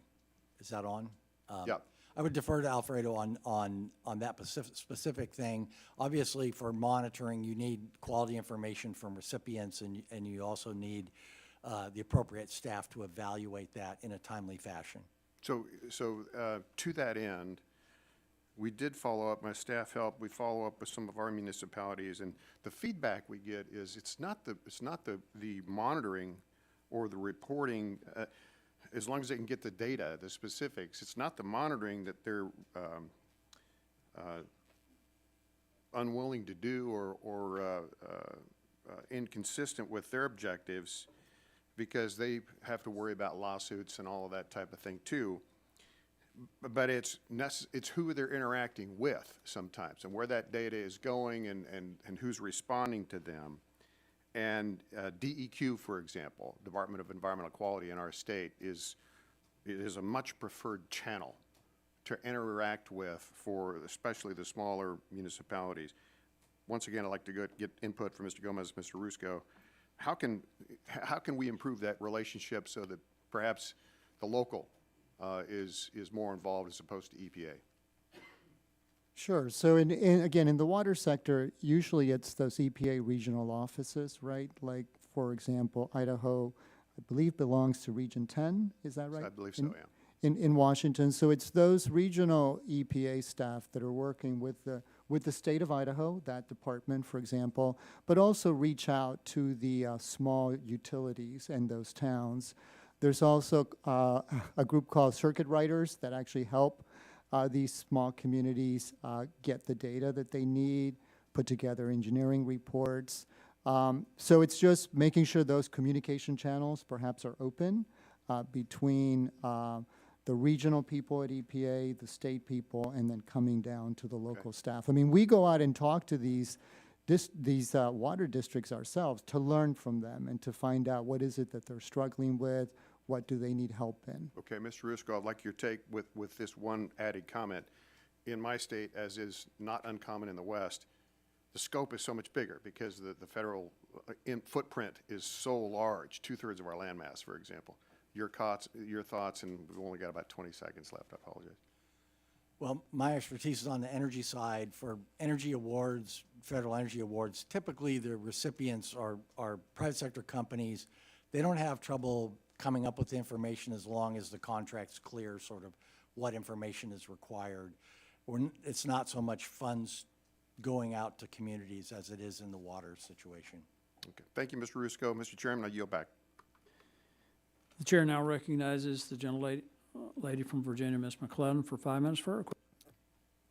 [SPEAKER 9] is that on?
[SPEAKER 16] Yeah.
[SPEAKER 9] I would defer to Alfredo on that specific thing. Obviously, for monitoring, you need quality information from recipients, and you also need the appropriate staff to evaluate that in a timely fashion.
[SPEAKER 16] So to that end, we did follow up, my staff helped, we follow up with some of our municipalities, and the feedback we get is it's not the monitoring or the reporting, as long as they can get the data, the specifics, it's not the monitoring that they're unwilling to do or inconsistent with their objectives, because they have to worry about lawsuits and all of that type of thing too. But it's who they're interacting with sometimes, and where that data is going, and who's responding to them. And DEQ, for example, Department of Environmental Quality in our state, is a much preferred channel to interact with for especially the smaller municipalities. Once again, I'd like to get input from Mr. Gomez, Mr. Rusko. How can we improve that relationship so that perhaps the local is more involved as opposed to EPA?
[SPEAKER 7] Sure. So again, in the water sector, usually it's those EPA regional offices, right? Like, for example, Idaho, I believe, belongs to Region 10. Is that right?
[SPEAKER 16] I believe so, yeah.
[SPEAKER 7] In Washington. So it's those regional EPA staff that are working with the state of Idaho, that department, for example, but also reach out to the small utilities in those towns. There's also a group called circuit writers that actually help these small communities get the data that they need, put together engineering reports. So it's just making sure those communication channels perhaps are open between the regional people at EPA, the state people, and then coming down to the local staff. I mean, we go out and talk to these water districts ourselves to learn from them and to find out what is it that they're struggling with, what do they need help in.
[SPEAKER 16] Okay, Mr. Rusko, I'd like your take with this one added comment. In my state, as is not uncommon in the West, the scope is so much bigger because the federal footprint is so large, 2/3 of our landmass, for example. Your thoughts, and we've only got about 20 seconds left, I apologize.
[SPEAKER 9] Well, my expertise is on the energy side. For energy awards, federal energy awards, typically the recipients are private sector companies. They don't have trouble coming up with the information as long as the contract's clear, sort of what information is required. It's not so much funds going out to communities as it is in the water situation.
[SPEAKER 16] Okay, thank you, Mr. Rusko. Mr. Chairman, I yield back.
[SPEAKER 2] The chair now recognizes the gentlelady from Virginia, Ms. McClellan, for 5 minutes for her.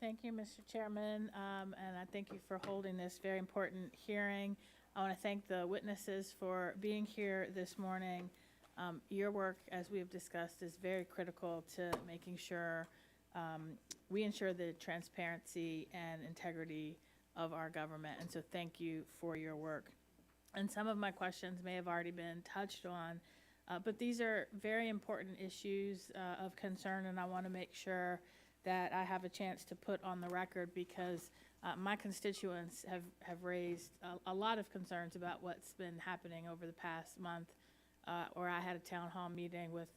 [SPEAKER 17] Thank you, Mr. Chairman, and I thank you for holding this very important hearing. I want to thank the witnesses for being here this morning. Your work, as we have discussed, is very critical to making sure we ensure the transparency and integrity of our government, and so thank you for your work. And some of my questions may have already been touched on, but these are very important issues of concern, and I want to make sure that I have a chance to put on the record, because my constituents have raised a lot of concerns about what's been happening over the past month, or I had a town hall meeting with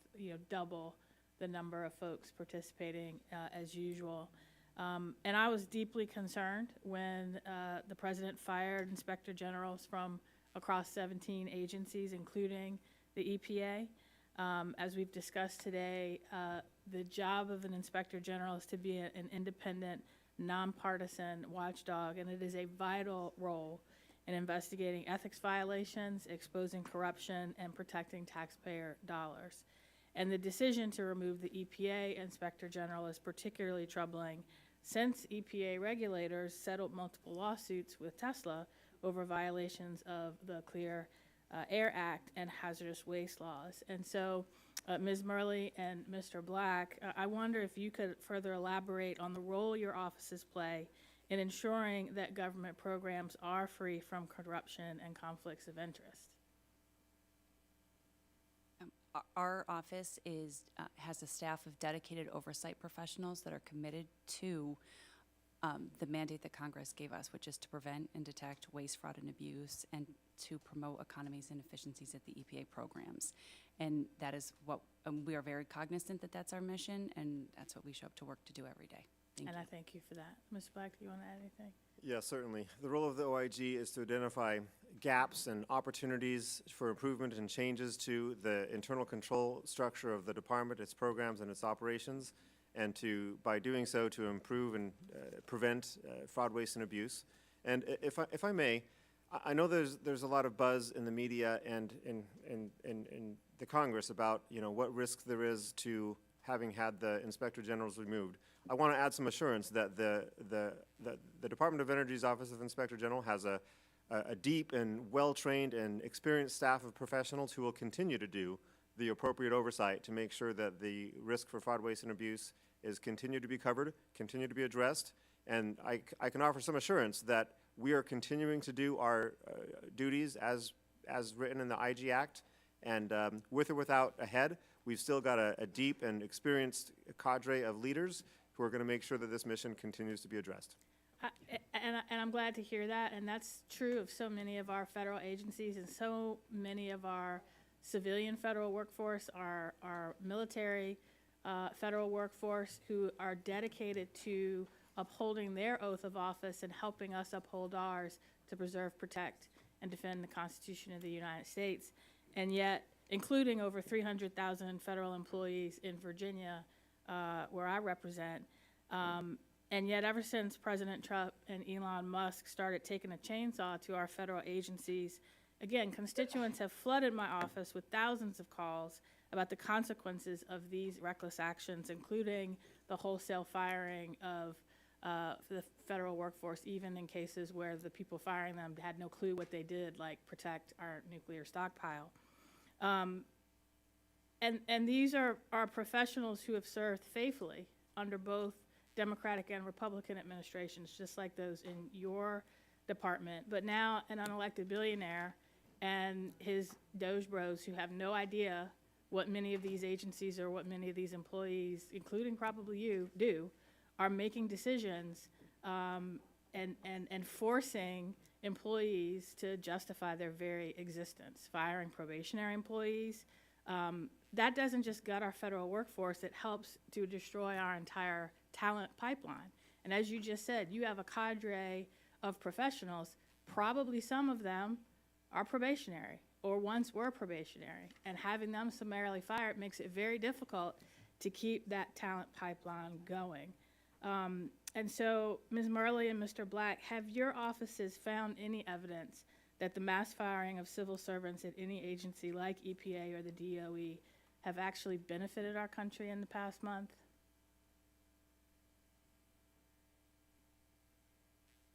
[SPEAKER 17] double the number of folks participating as usual. And I was deeply concerned when the president fired inspector generals from across 17 agencies, including the EPA. As we've discussed today, the job of an inspector general is to be an independent, nonpartisan watchdog, and it is a vital role in investigating ethics violations, exposing corruption, and protecting taxpayer dollars. And the decision to remove the EPA inspector general is particularly troubling since EPA regulators settled multiple lawsuits with Tesla, over violations of the Clear Air Act and hazardous waste laws. And so, Ms. Murley and Mr. Black, I wonder if you could further elaborate on the role your offices play in ensuring that government programs are free from corruption and conflicts of interest.
[SPEAKER 6] Our office has a staff of dedicated oversight professionals that are committed to the mandate that Congress gave us, which is to prevent and detect waste, fraud, and abuse, and to promote economies and efficiencies at the EPA programs. And that is what, we are very cognizant that that's our mission, and that's what we show up to work to do every day. Thank you.
[SPEAKER 17] I thank you for that. Mr. Black, do you want to add anything?
[SPEAKER 8] Yes, certainly. The role of the OIG is to identify gaps and opportunities for improvement and changes to the internal control structure of the department, its programs, and its operations, and to, by doing so, to improve and prevent fraud, waste, and abuse. And if I may, I know there's a lot of buzz in the media and in the Congress about, you know, what risk there is to having had the Inspector Generals removed. I want to add some assurance that the Department of Energy's Office of Inspector General has a deep and well-trained and experienced staff of professionals who will continue to do the appropriate oversight to make sure that the risk for fraud, waste, and abuse is continued to be covered, continue to be addressed, and I can offer some assurance that we are continuing to do our duties as written in the IG Act, and with or without a head, we've still got a deep and experienced cadre of leaders who are going to make sure that this mission continues to be addressed.
[SPEAKER 17] And I'm glad to hear that, and that's true of so many of our federal agencies and so many of our civilian federal workforce, our military federal workforce, who are dedicated to upholding their oath of office and helping us uphold ours to preserve, protect, and defend the Constitution of the United States. And yet, including over 300,000 federal employees in Virginia, where I represent, and yet ever since President Trump and Elon Musk started taking a chainsaw to our federal agencies, again, constituents have flooded my office with thousands of calls about the consequences of these reckless actions, including the wholesale firing of the federal workforce, even in cases where the people firing them had no clue what they did, like protect our nuclear stockpile. And these are professionals who have served faithfully under both Democratic and Republican administrations, just like those in your department. But now an unelected billionaire and his Doge bros who have no idea what many of these agencies or what many of these employees, including probably you, do, are making decisions and forcing employees to justify their very existence, firing probationary employees. That doesn't just gut our federal workforce, it helps to destroy our entire talent pipeline. And as you just said, you have a cadre of professionals, probably some of them are probationary or once were probationary, and having them summarily fired makes it very difficult to keep that talent pipeline going. And so, Ms. Murley and Mr. Black, have your offices found any evidence that the mass firing of civil servants at any agency like EPA or the DOE have actually benefited our country in the past month?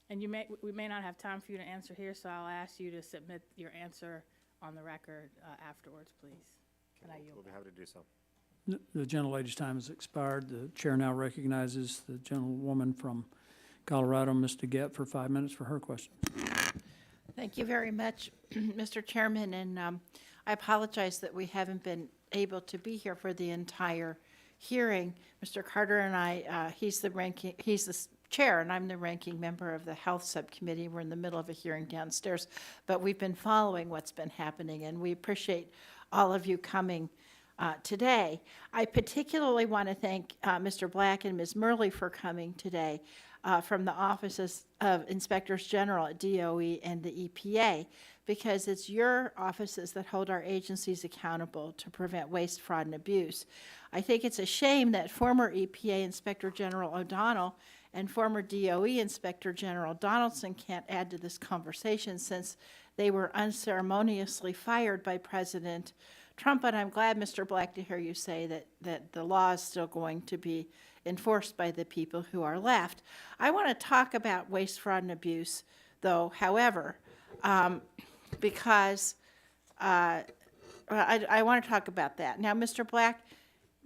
[SPEAKER 17] And we may not have time for you to answer here, so I'll ask you to submit your answer on the record afterwards, please. And I yield
[SPEAKER 8] We'll be
[SPEAKER 17] back.
[SPEAKER 8] happy to do so.
[SPEAKER 2] The gentlelady's time has expired. The chair now recognizes the gentlewoman from Colorado, Ms. DeGette, for 5 minutes for her question.
[SPEAKER 18] Thank you very much, Mr. Chairman, and I apologize that we haven't been able to be here for the entire hearing. Mr. Carter and I, he's the chair, and I'm the ranking member of the Health Subcommittee. We're in the middle of a hearing downstairs, but we've been following what's been happening, and we appreciate all of you coming today. I particularly want to thank Mr. Black and Ms. Murley for coming today from the offices of Inspectors General at DOE and the EPA, because it's your offices that hold our agencies accountable to prevent waste, fraud, and abuse. I think it's a shame that former EPA Inspector General O'Donnell and former DOE Inspector General Donaldson can't add to this conversation, since they were unceremoniously fired by President Trump. But I'm glad, Mr. Black, to hear you say that the law is still going to be enforced by the people who are left. I want to talk about waste, fraud, and abuse, though. However, because I want to talk about that. Now, Mr. Black,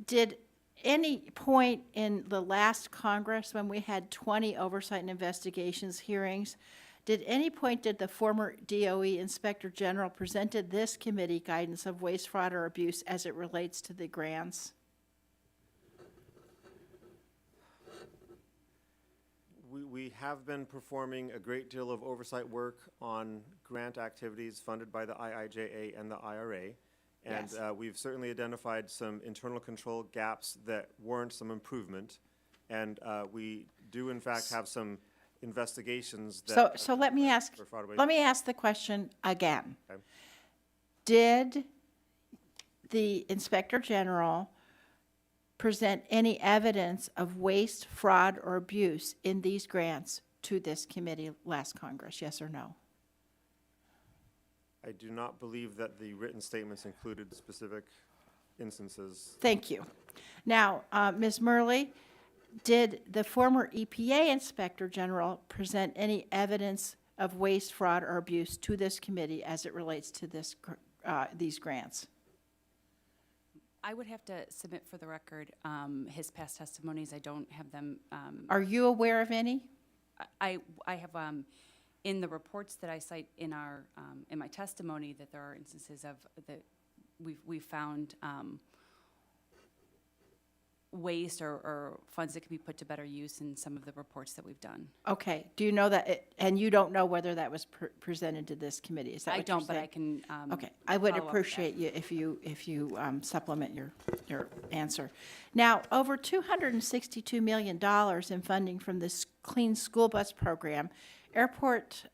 [SPEAKER 18] did any point in the last Congress, when we had 20 Oversight and Investigations hearings, did the former DOE Inspector General presented this committee guidance of waste, fraud, or abuse as it relates to the grants?
[SPEAKER 8] We have been performing a great deal of oversight work on grant activities funded by the IIJA and the IRA. And
[SPEAKER 18] Yes.
[SPEAKER 8] We've certainly identified some internal control gaps that warrant some improvement. And we do in fact have some investigations that.
[SPEAKER 18] So let me ask,
[SPEAKER 8] for fraud, waste.
[SPEAKER 18] let me ask the question again.
[SPEAKER 8] Okay.
[SPEAKER 18] Did the Inspector General present any evidence of waste, fraud, or abuse in these grants to this committee last Congress, yes or no?
[SPEAKER 8] I do not believe that the written statements included specific instances.
[SPEAKER 18] Thank you. Now, Ms. Murley, did the former EPA Inspector General present any evidence of waste, fraud, or abuse to this committee as it relates to this, these grants?
[SPEAKER 6] I would have to submit for the record his past testimonies. I don't have them.
[SPEAKER 18] Are you aware of any?
[SPEAKER 6] I have in the reports that I cite in our in my testimony that there are instances of that we've found waste or funds that can be put to better use in some of the reports that we've done.
[SPEAKER 18] Okay. Do you know that, and you don't know whether that was presented to this committee? Is that
[SPEAKER 6] I
[SPEAKER 18] what you're
[SPEAKER 6] don't, but I
[SPEAKER 18] saying?
[SPEAKER 6] can.
[SPEAKER 18] Okay, I would
[SPEAKER 6] follow up with that.
[SPEAKER 18] appreciate you if you supplement your answer. Now, over $262 million in funding from this Clean School Bus Program, airport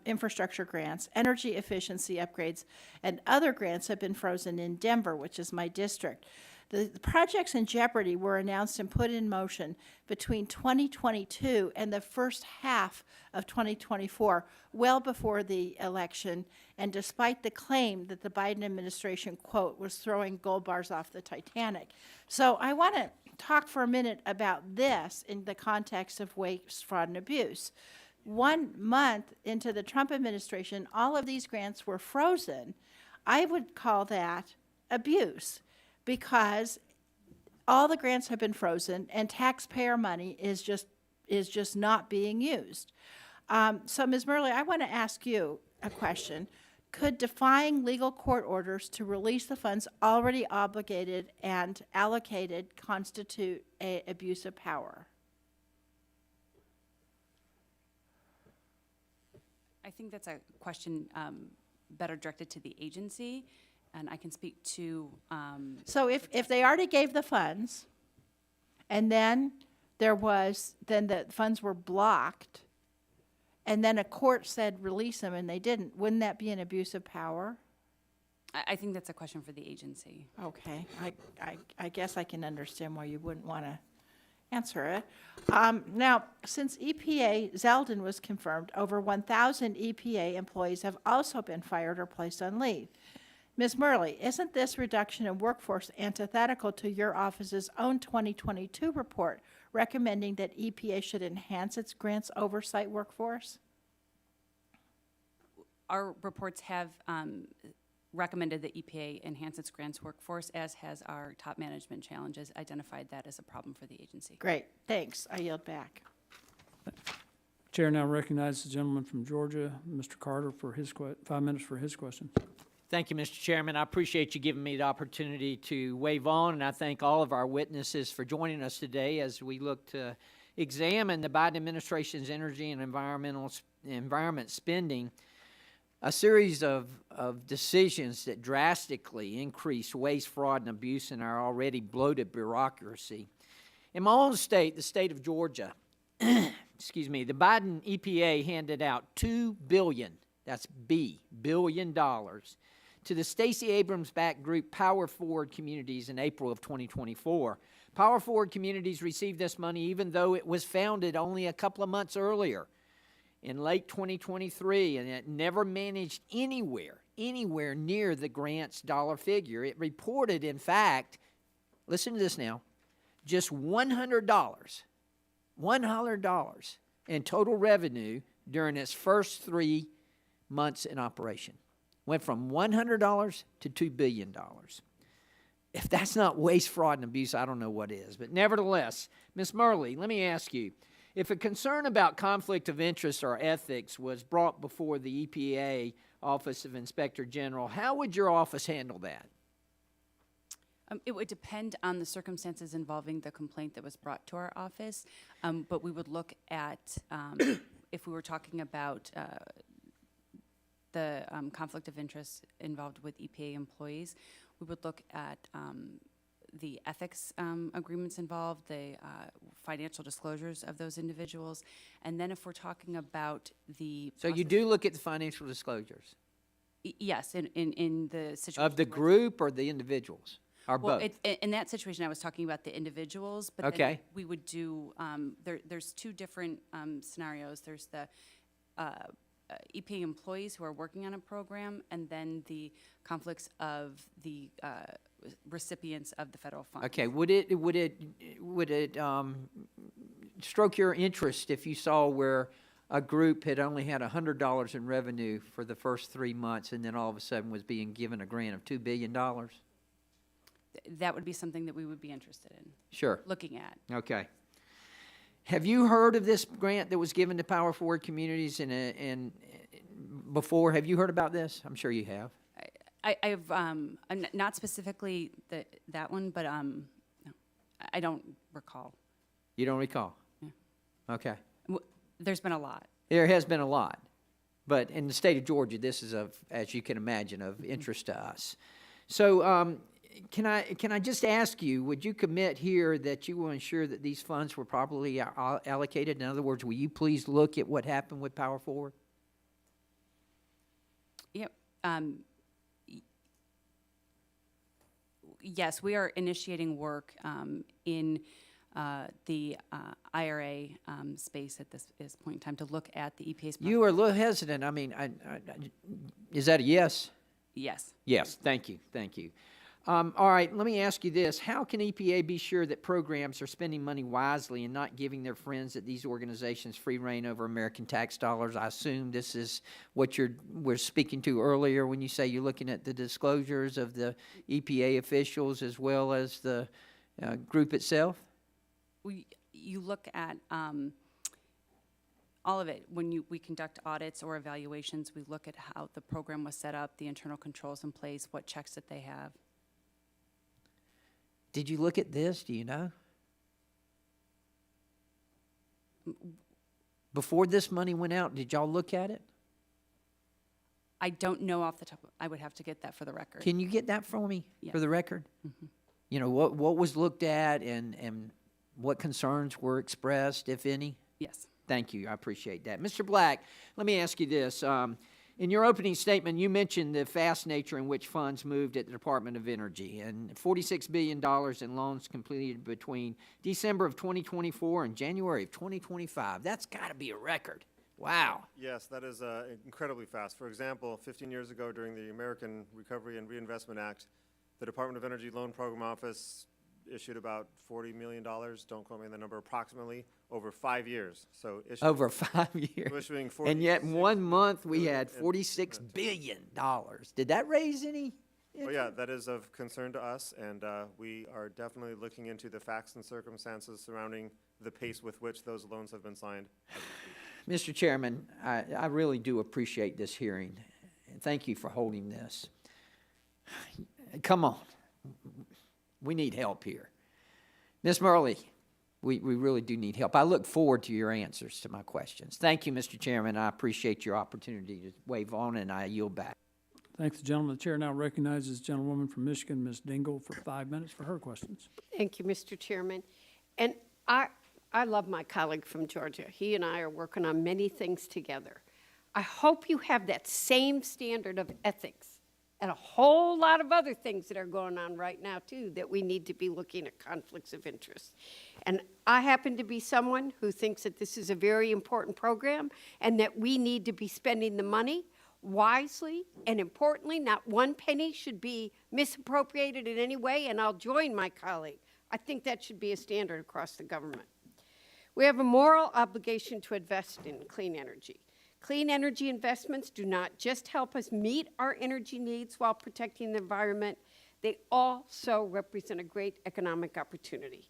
[SPEAKER 18] infrastructure grants, energy efficiency upgrades, and other grants have been frozen in Denver, which is my district. The projects in jeopardy were announced and put in motion between 2022 and the first half of 2024, well before the election, and despite the claim that the Biden administration, quote, was throwing gold bars off the Titanic. So I want to talk for a minute about this in the context of waste, fraud, and abuse. 1 month into the Trump administration, all of these grants were frozen. I would call that abuse, because all the grants have been frozen and taxpayer money is just not being used. So Ms. Murley, I want to ask you a question. Could defying legal court orders to release the funds already obligated and allocated constitute an abuse of power?
[SPEAKER 6] I think that's a question better directed to the agency, and I can speak to.
[SPEAKER 18] So if they already gave the funds, and then then the funds were blocked, and then a court said release them and they didn't, wouldn't that be an abuse of power?
[SPEAKER 6] I think that's a question for the agency.
[SPEAKER 18] Okay, I guess I can understand why you wouldn't want to answer it. Now, since EPA Zeldin was confirmed, over 1,000 EPA employees have also been fired or placed on leave. Ms. Murley, isn't this reduction in workforce antithetical to your office's own 2022 report recommending that EPA should enhance its grants oversight workforce?
[SPEAKER 6] Our reports have recommended that EPA enhance its grants workforce, as has our top management challenges identified that as a problem for the agency.
[SPEAKER 18] Great, thanks. I yield back.
[SPEAKER 2] Chair now recognizes the gentleman from Georgia, Mr. Carter, for his 5 minutes for his question.
[SPEAKER 19] Thank you, Mr. Chairman. I appreciate you giving me the opportunity to wave on, and I thank all of our witnesses for joining us today as we look to examine the Biden administration's energy and environment spending, a series of decisions that drastically increase waste, fraud, and abuse in our already bloated bureaucracy. In my own state, the state of Georgia, excuse me, the Biden EPA handed out $2 billion, that's B, billion dollars, to the Stacey Abrams-backed group Power Forward Communities in April of 2024. Power Forward Communities received this money even though it was founded only a couple of months earlier in late 2023, and it never managed anywhere near the grant's dollar figure. It reported, in fact, listen to this now, just $100 in total revenue during its first 3 months in operation. Went from $100 to $2 billion. If that's not waste, fraud, and abuse, I don't know what is. But nevertheless, Ms. Murley, let me ask you, if a concern about conflict of interest or ethics was brought before the EPA Office of Inspector General, how would your office handle that?
[SPEAKER 6] It would depend on the circumstances involving the complaint that was brought to our office, but we would look at, if we were talking about the conflict of interest involved with EPA employees, we would look at the ethics agreements involved, the financial disclosures of those individuals, and then if we're talking about the
[SPEAKER 19] So you do look at the financial disclosures?
[SPEAKER 6] Yes, in the situation
[SPEAKER 19] Of the group or the individuals? Or
[SPEAKER 6] well,
[SPEAKER 19] both?
[SPEAKER 6] in that situation, I was talking about the individuals, but
[SPEAKER 19] Okay.
[SPEAKER 6] then we would do, there's two different scenarios. There's the EPA employees who are working on a program, and then the conflicts of the recipients of the federal funds.
[SPEAKER 19] Okay, would it stroke your interest if you saw where a group had only had $100 in revenue for the first 3 months and then all of a sudden was being given a grant of $2 billion?
[SPEAKER 6] That would be something that we would be interested in
[SPEAKER 19] Sure.
[SPEAKER 6] looking at.
[SPEAKER 19] Okay. Have you heard of this grant that was given to Power Forward Communities and before? Have you heard about this? I'm sure you have.
[SPEAKER 6] I've not specifically that one, but no, I don't recall.
[SPEAKER 19] You don't recall?
[SPEAKER 6] Yeah.
[SPEAKER 19] Okay.
[SPEAKER 6] There's been a lot.
[SPEAKER 19] There has been a lot. But in the state of Georgia, this is of, as you can imagine, of interest to us. So can I just ask you, would you commit here that you will ensure that these funds were properly allocated? In other words, will you please look at what happened with Power Forward?
[SPEAKER 6] Yep. Yes, we are initiating work in the IRA space at this point in time to look at the EPA's.
[SPEAKER 19] You are a little hesitant. I mean, is that a yes?
[SPEAKER 6] Yes.
[SPEAKER 19] Yes, thank you, thank you. All right, let me ask you this. How can EPA be sure that programs are spending money wisely and not giving their friends at these organizations free rein over American tax dollars? I assume this is what we're speaking to earlier when you say you're looking at the disclosures of the EPA officials as well as the group itself?
[SPEAKER 6] You look at all of it. When we conduct audits or evaluations, we look at how the program was set up, the internal controls in place, what checks that they have.
[SPEAKER 19] Did you look at this? Do you know? Before this money went out, did y'all look at it?
[SPEAKER 6] I don't know off the top. I would have to get that for the record.
[SPEAKER 19] Can you get that for me,
[SPEAKER 6] Yeah.
[SPEAKER 19] for the record? Mm-hmm. You know, what was looked at and what concerns were expressed, if any?
[SPEAKER 6] Yes.
[SPEAKER 19] Thank you. I appreciate that. Mr. Black, let me ask you this. In your opening statement, you mentioned the fast nature in which funds moved at the Department of Energy and $46 billion in loans completed between December of 2024 and January of 2025. That's got to be a record. Wow.
[SPEAKER 8] Yes, that is incredibly fast. For example, 15 years ago during the American Recovery and Reinvestment Act, the Department of Energy Loan Program Office issued about $40 million, don't quote me on the number, approximately, over 5 years. So
[SPEAKER 19] over 5 years.
[SPEAKER 8] Issuing
[SPEAKER 19] And yet in 1 month, we
[SPEAKER 8] billion
[SPEAKER 19] had $46 billion. Did that raise any?
[SPEAKER 8] Oh, yeah, that is of concern to us, and we are definitely looking into the facts and circumstances surrounding the pace with which those loans have been signed.
[SPEAKER 19] Mr. Chairman, I really do appreciate this hearing, and thank you for holding this. Come on. We need help here. Ms. Murley, we really do need help. I look forward to your answers to my questions. Thank you, Mr. Chairman. I appreciate your opportunity to wave on, and I yield back.
[SPEAKER 2] Thanks, gentleman. The chair now recognizes the gentlewoman from Michigan, Ms. Dingle, for 5 minutes for her questions.
[SPEAKER 20] Thank you, Mr. Chairman. And I love my colleague from Georgia. He and I are working on many things together. I hope you have that same standard of ethics and a whole lot of other things that are going on right now, too, that we need to be looking at conflicts of interest. And I happen to be someone who thinks that this is a very important program and that we need to be spending the money wisely and importantly. Not one penny should be misappropriated in any way, and I'll join my colleague. I think that should be a standard across the government. We have a moral obligation to invest in clean energy. Clean energy investments do not just help us meet our energy needs while protecting the environment, they also represent a great economic opportunity.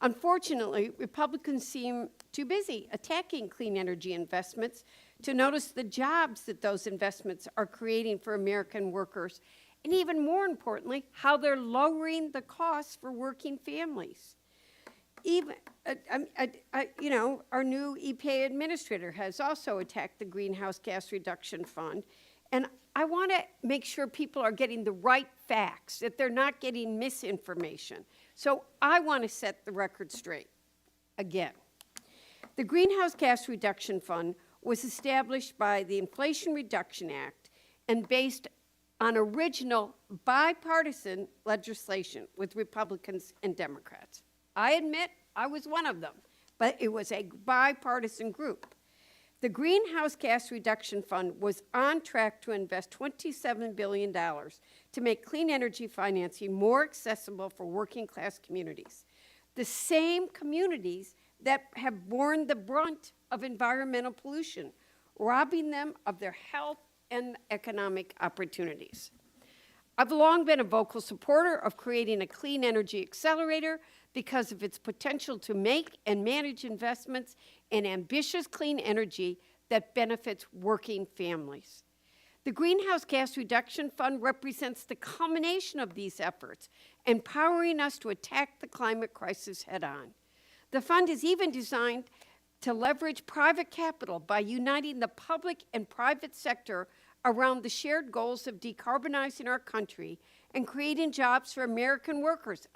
[SPEAKER 20] Unfortunately, Republicans seem too busy attacking clean energy investments to notice the jobs that those investments are creating for American workers, and even more importantly, how they're lowering the costs for working families. Even, our new EPA administrator has also attacked the Greenhouse Gas Reduction Fund, and I want to make sure people are getting the right facts, that they're not getting misinformation. So I want to set the record straight again. The Greenhouse Gas Reduction Fund was established by the Inflation Reduction Act and based on original bipartisan legislation with Republicans and Democrats. I admit I was one of them, but it was a bipartisan group. The Greenhouse Gas Reduction Fund was on track to invest $27 billion to make clean energy financing more accessible for working-class communities, the same communities that have borne the brunt of environmental pollution, robbing them of their health and economic opportunities. I've long been a vocal supporter of creating a clean energy accelerator because of its potential to make and manage investments in ambitious clean energy that benefits working families. The Greenhouse Gas Reduction Fund represents the culmination of these efforts, empowering us to attack the climate crisis head-on. The fund is even designed to leverage private capital by uniting the public and private sector around the shared goals of decarbonizing our country and creating jobs for American workers,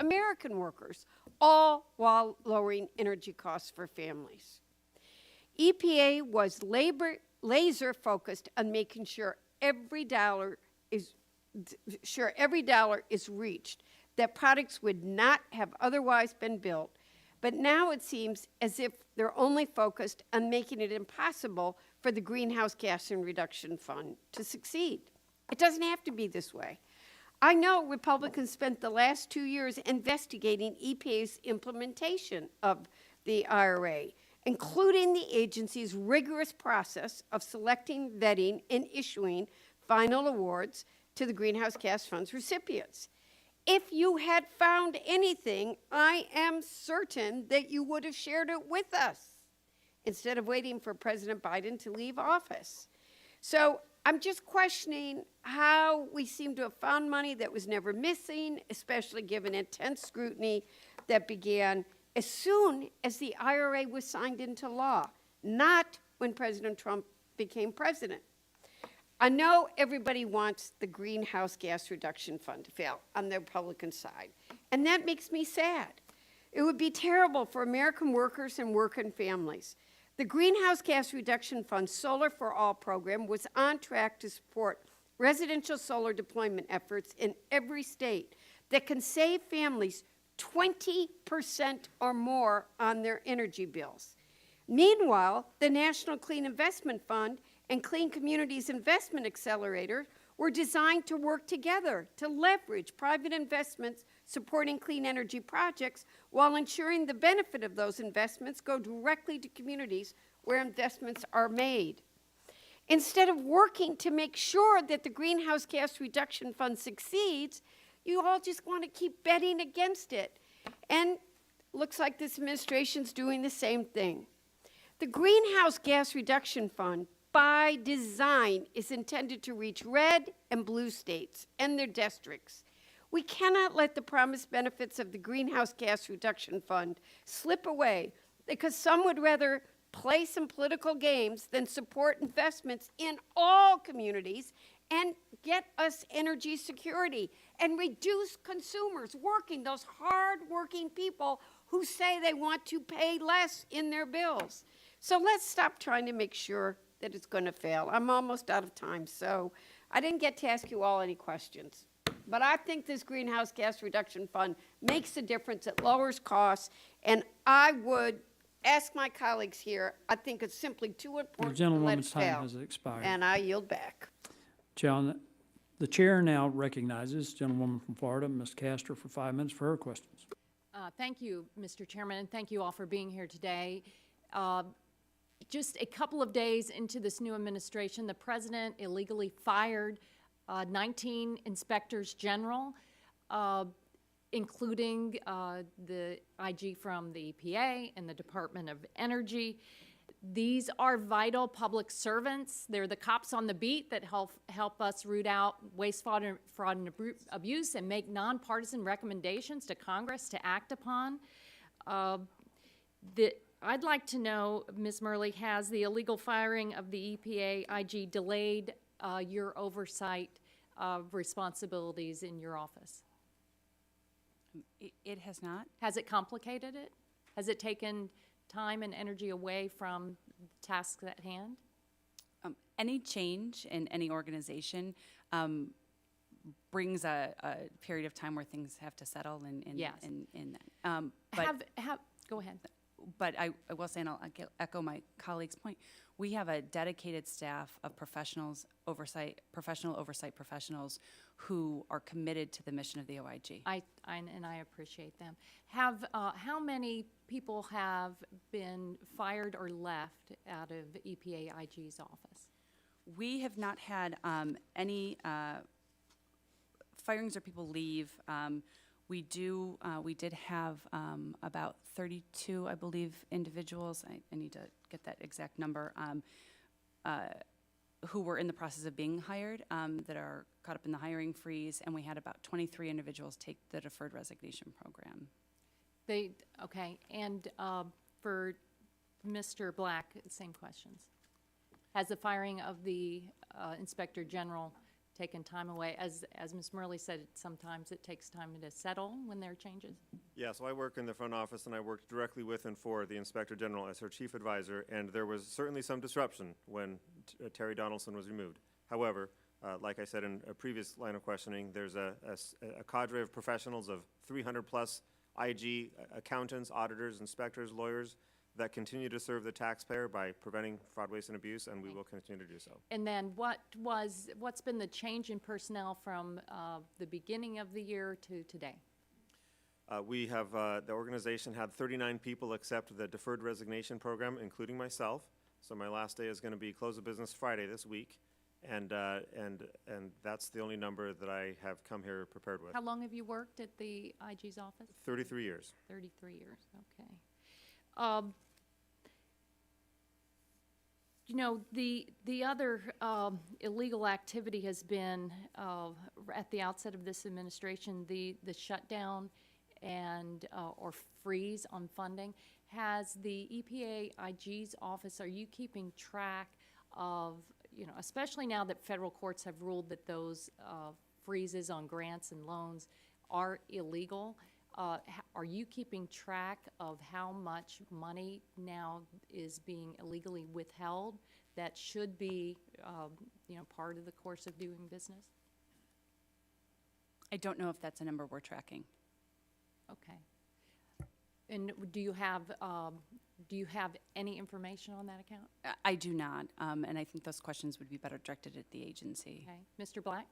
[SPEAKER 20] all while lowering energy costs for families. EPA was laser focused on making sure every dollar is reached, that products would not have otherwise been built. But now it seems as if they're only focused on making it impossible for the Greenhouse Gas Reduction Fund to succeed. It doesn't have to be this way. I know Republicans spent the last 2 years investigating EPA's implementation of the IRA, including the agency's rigorous process of selecting, vetting, and issuing final awards to the Greenhouse Gas Fund's recipients. If you had found anything, I am certain that you would have shared it with us instead of waiting for President Biden to leave office. So I'm just questioning how we seem to have found money that was never missing, especially given intense scrutiny that began as soon as the IRA was signed into law, not when President Trump became president. I know everybody wants the Greenhouse Gas Reduction Fund to fail on the Republican side, and that makes me sad. It would be terrible for American workers and working families. The Greenhouse Gas Reduction Fund Solar for All program was on track to support residential solar deployment efforts in every state that can save families 20% or more on their energy bills. Meanwhile, the National Clean Investment Fund and Clean Communities Investment Accelerator were designed to work together to leverage private investments supporting clean energy projects while ensuring the benefit of those investments go directly to communities where investments are made. Instead of working to make sure that the Greenhouse Gas Reduction Fund succeeds, you all just want to keep betting against it. And looks like this administration's doing the same thing. The Greenhouse Gas Reduction Fund, by design, is intended to reach red and blue states and their districts. We cannot let the promised benefits of the Greenhouse Gas Reduction Fund slip away because some would rather play some political games than support investments in all communities and get us energy security and reduce consumers working, those hard-working people who say they want to pay less in their bills. So let's stop trying to make sure that it's going to fail. I'm almost out of time, so I didn't get to ask you all any questions. But I think this Greenhouse Gas Reduction Fund makes a difference. It lowers costs, and I would ask my colleagues here, I think it's simply too important to let it
[SPEAKER 2] gentlewoman's
[SPEAKER 20] fail.
[SPEAKER 2] time has expired.
[SPEAKER 20] And I yield back.
[SPEAKER 2] John, the chair now recognizes gentlewoman from Florida, Ms. Castor, for 5 minutes for her questions.
[SPEAKER 17] Thank you, Mr. Chairman, and thank you all for being here today. just a couple of days into this new administration, the president illegally fired 19 inspectors general, including the IG from the EPA and the Department of Energy. These are vital public servants. They're the cops on the beat that help us root out waste, fraud, and abuse and make nonpartisan recommendations to Congress to act upon. I'd like to know, Ms. Murley, has the illegal firing of the EPA IG delayed your oversight responsibilities in your office?
[SPEAKER 6] It has not.
[SPEAKER 17] Has it complicated it? Has it taken time and energy away from tasks at hand?
[SPEAKER 6] Any change in any organization brings a period of time where things have to settle in
[SPEAKER 17] Yes.
[SPEAKER 6] but
[SPEAKER 17] Go ahead.
[SPEAKER 6] But I will say, and I'll echo my colleague's point, we have a dedicated staff of professional oversight professionals who are committed to the mission of the OIG.
[SPEAKER 17] I appreciate them. How many people have been fired or left out of EPA IG's office?
[SPEAKER 6] We have not had any firings or people leave. We did have about 32, I believe, individuals. I need to get that exact number. Who were in the process of being hired that are caught up in the hiring freeze, and we had about 23 individuals take the deferred resignation program.
[SPEAKER 17] Okay, and for Mr. Black, same questions. Has the firing of the Inspector General taken time away? As Ms. Murley said, sometimes it takes time to settle when there are changes.
[SPEAKER 8] Yeah, so I work in the front office, and I worked directly with and for the Inspector General as her chief advisor, and there was certainly some disruption when Terry Donaldson was removed. However, like I said in a previous line of questioning, there's a cadre of professionals of 300-plus IG accountants, auditors, inspectors, lawyers that continue to serve the taxpayer by preventing fraud, waste, and abuse, and we will continue to do so.
[SPEAKER 17] And then what's been the change in personnel from the beginning of the year to today?
[SPEAKER 8] We have, the organization had 39 people accept the deferred resignation program, including myself. So my last day is going to be close of business Friday this week, and that's the only number that I have come here prepared with.
[SPEAKER 17] How long have you worked at the IG's office?
[SPEAKER 8] 33 years.
[SPEAKER 17] 33 years, okay. You know, the other illegal activity has been, at the outset of this administration, the shutdown and or freeze on funding. Has the EPA IG's office, are you keeping track of, you know, especially now that federal courts have ruled that those freezes on grants and loans are illegal? Are you keeping track of how much money now is being illegally withheld that should be, you know, part of the course of doing business?
[SPEAKER 6] I don't know if that's a number we're tracking.
[SPEAKER 17] Okay. And do you have any information on that account?
[SPEAKER 6] I do not, and I think those questions would be better directed at the agency.
[SPEAKER 17] Okay. Mr. Black?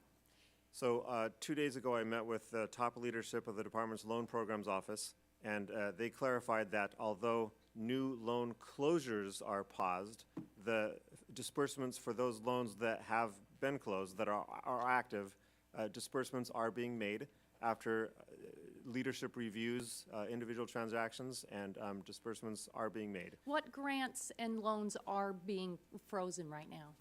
[SPEAKER 8] So 2 days ago, I met with the top leadership of the department's loan programs office, and they clarified that although new loan closures are paused, the disbursements for those loans that have been closed, that are active, disbursements are being made after leadership reviews individual transactions, and disbursements are being made.
[SPEAKER 17] What grants and loans are being frozen right now?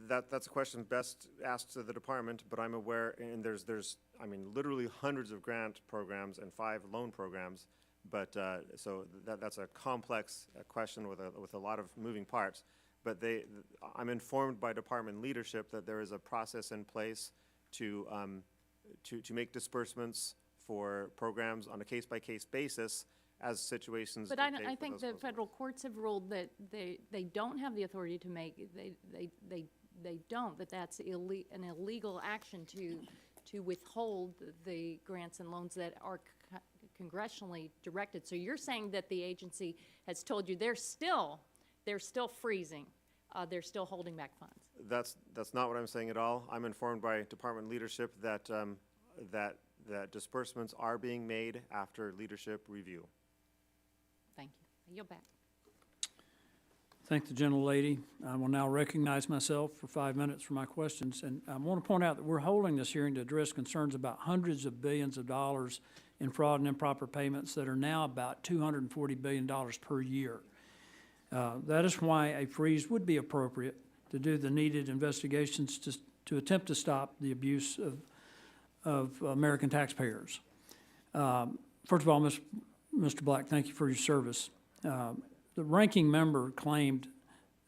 [SPEAKER 8] That's a question best asked to the department, but I'm aware, and there's I mean, literally hundreds of grant programs and 5 loan programs, but so that's a complex question with a lot of moving parts. But I'm informed by department leadership that there is a process in place to make disbursements for programs on a case-by-case basis as situations.
[SPEAKER 17] But I think the federal courts have ruled that they don't have the authority to make, they don't, that that's an illegal action to withhold the grants and loans that are congressionally directed. So you're saying that the agency has told you they're still freezing, they're still holding back funds?
[SPEAKER 8] That's not what I'm saying at all. I'm informed by department leadership that that disbursements are being made after leadership review.
[SPEAKER 17] Thank you. I yield back.
[SPEAKER 2] Thank the gentlelady. I will now recognize myself for 5 minutes for my questions. And I want to point out that we're holding this hearing to address concerns about hundreds of billions of dollars in fraud and improper payments that are now about $240 billion per year. That is why a freeze would be appropriate to do the needed investigations to attempt to stop the abuse of American taxpayers. First of all, Mr. Black, thank you for your service. The ranking member claimed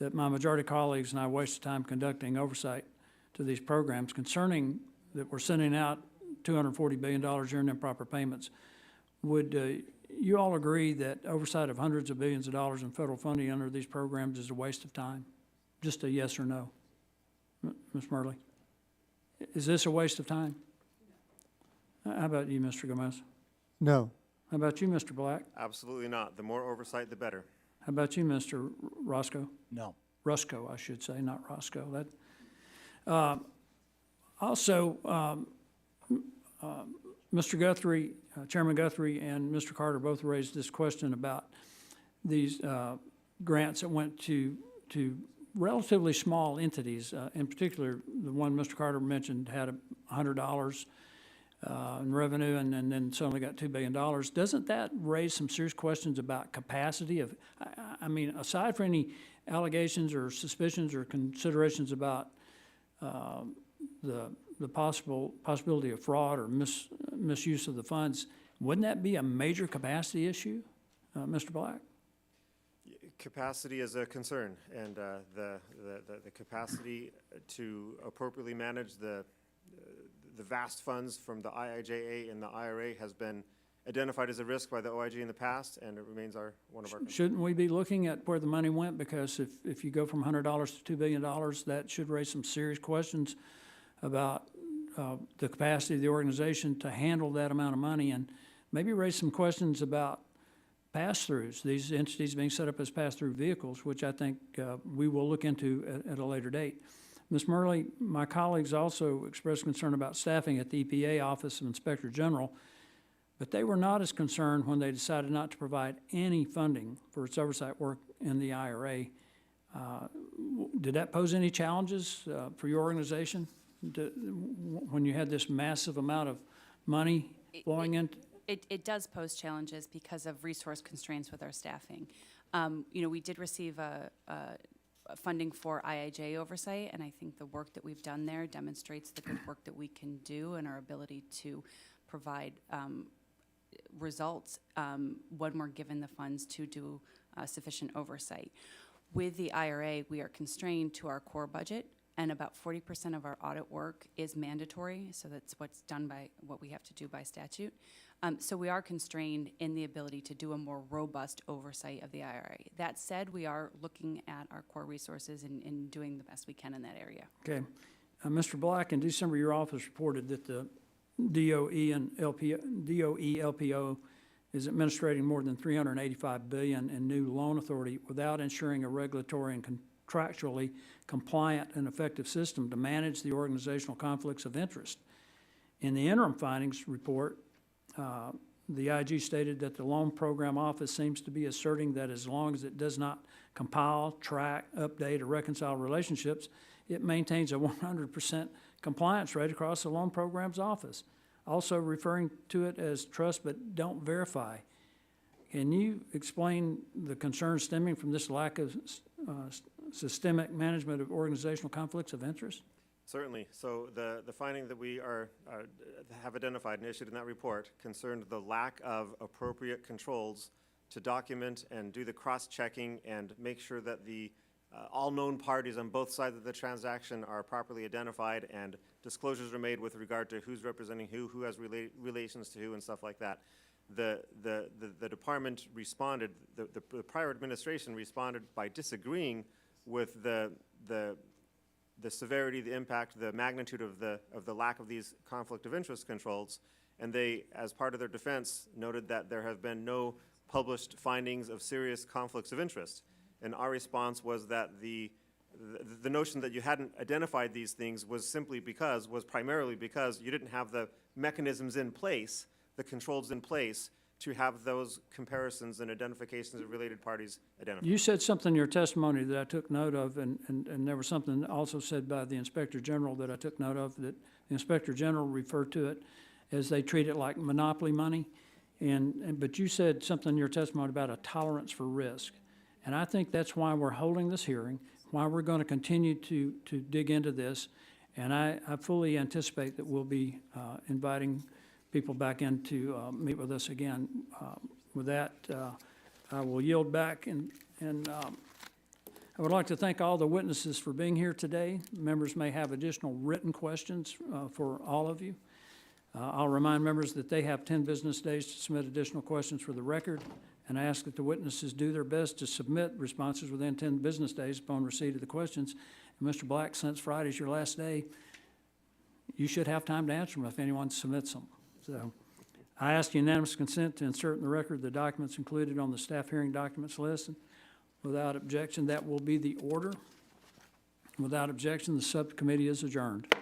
[SPEAKER 2] that my majority colleagues and I wasted time conducting oversight to these programs concerning that we're sending out $240 billion in improper payments. Would you all agree that oversight of hundreds of billions of dollars in federal funding under these programs is a waste of time? Just a yes or no. Ms. Murley? Is this a waste of time? How about you, Mr. Gomez?
[SPEAKER 7] No.
[SPEAKER 2] How about you, Mr. Black?
[SPEAKER 8] Absolutely not. The more oversight, the better.
[SPEAKER 2] How about you, Mr. Roscoe?
[SPEAKER 9] No.
[SPEAKER 2] Rusco, I should say, not Roscoe. That, also, Mr. Guthrie, Chairman Guthrie and Mr. Carter both raised this question about these grants that went to relatively small entities. In particular, the one Mr. Carter mentioned had $100 in revenue and then suddenly got $2 billion. Doesn't that raise some serious questions about capacity of, I mean, aside from any allegations or suspicions or considerations about the possibility of fraud or misuse of the funds, wouldn't that be a major capacity issue, Mr. Black?
[SPEAKER 8] Capacity is a concern, and the capacity to appropriately manage the vast funds from the IIJA and the IRA has been identified as a risk by the OIG in the past, and it remains one of our concerns.
[SPEAKER 2] Shouldn't we be looking at where the money went? Because if you go from $100 to $2 billion, that should raise some serious questions about the capacity of the organization to handle that amount of money, and maybe raise some questions about pass-throughs, these entities being set up as pass-through vehicles, which I think we will look into at a later date. Ms. Murley, my colleagues also expressed concern about staffing at the EPA Office of Inspector General, but they were not as concerned when they decided not to provide any funding for its oversight work in the IRA. Did that pose any challenges for your organization when you had this massive amount of money flowing in?
[SPEAKER 6] It does pose challenges because of resource constraints with our staffing. We did receive funding for IIJ oversight, and I think the work that we've done there demonstrates the good work that we can do and our ability to provide results when we're given the funds to do sufficient oversight. With the IRA, we are constrained to our core budget, and about 40% of our audit work is mandatory, so that's what's done by what we have to do by statute. So we are constrained in the ability to do a more robust oversight of the IRA. That said, we are looking at our core resources and doing the best we can in that area.
[SPEAKER 2] Okay. Mr. Black, in December, your office reported that the DOE LPO is administrating more than $385 billion in new loan authority without ensuring a regulatory and contractually compliant and effective system to manage the organizational conflicts of interest. In the interim findings report, the IG stated that the Loan Program Office seems to be asserting that as long as it does not compile, track, update, or reconcile relationships, it maintains a 100% compliance rate across the Loan Program's office, also referring to it as trust but don't verify. Can you explain the concerns stemming from this lack of systemic management of organizational conflicts of interest?
[SPEAKER 8] Certainly. So the finding that we have identified and issued in that report concerned the lack of appropriate controls to document and do the cross-checking and make sure that the all known parties on both sides of the transaction are properly identified and disclosures are made with regard to who's representing who has relations to who and stuff like that. The department responded, the prior administration responded by disagreeing with the severity, the impact, the magnitude of the lack of these conflict of interest controls, and they, as part of their defense, noted that there have been no published findings of serious conflicts of interest. And our response was that the notion that you hadn't identified these things was primarily because you didn't have the mechanisms in place, the controls in place, to have those comparisons and identifications of related parties identified.
[SPEAKER 2] You said something in your testimony that I took note of, and there was something also said by the Inspector General that I took note of, that the Inspector General referred to it as they treat it like monopoly money. But you said something in your testimony about a tolerance for risk. And I think that's why we're holding this hearing, why we're going to continue to dig into this. And I fully anticipate that we'll be inviting people back in to meet with us again. With that, I will yield back, and I would like to thank all the witnesses for being here today. Members may have additional written questions for all of you. I'll remind members that they have 10 business days to submit additional questions for the record, and I ask that the witnesses do their best to submit responses within 10 business days upon receipt of the questions. And Mr. Black, since Friday's your last day, you should have time to answer them if anyone submits them. So I ask unanimous consent to insert in the record the documents included on the staff hearing documents list. Without objection, that will be the order. Without objection, the subcommittee is adjourned.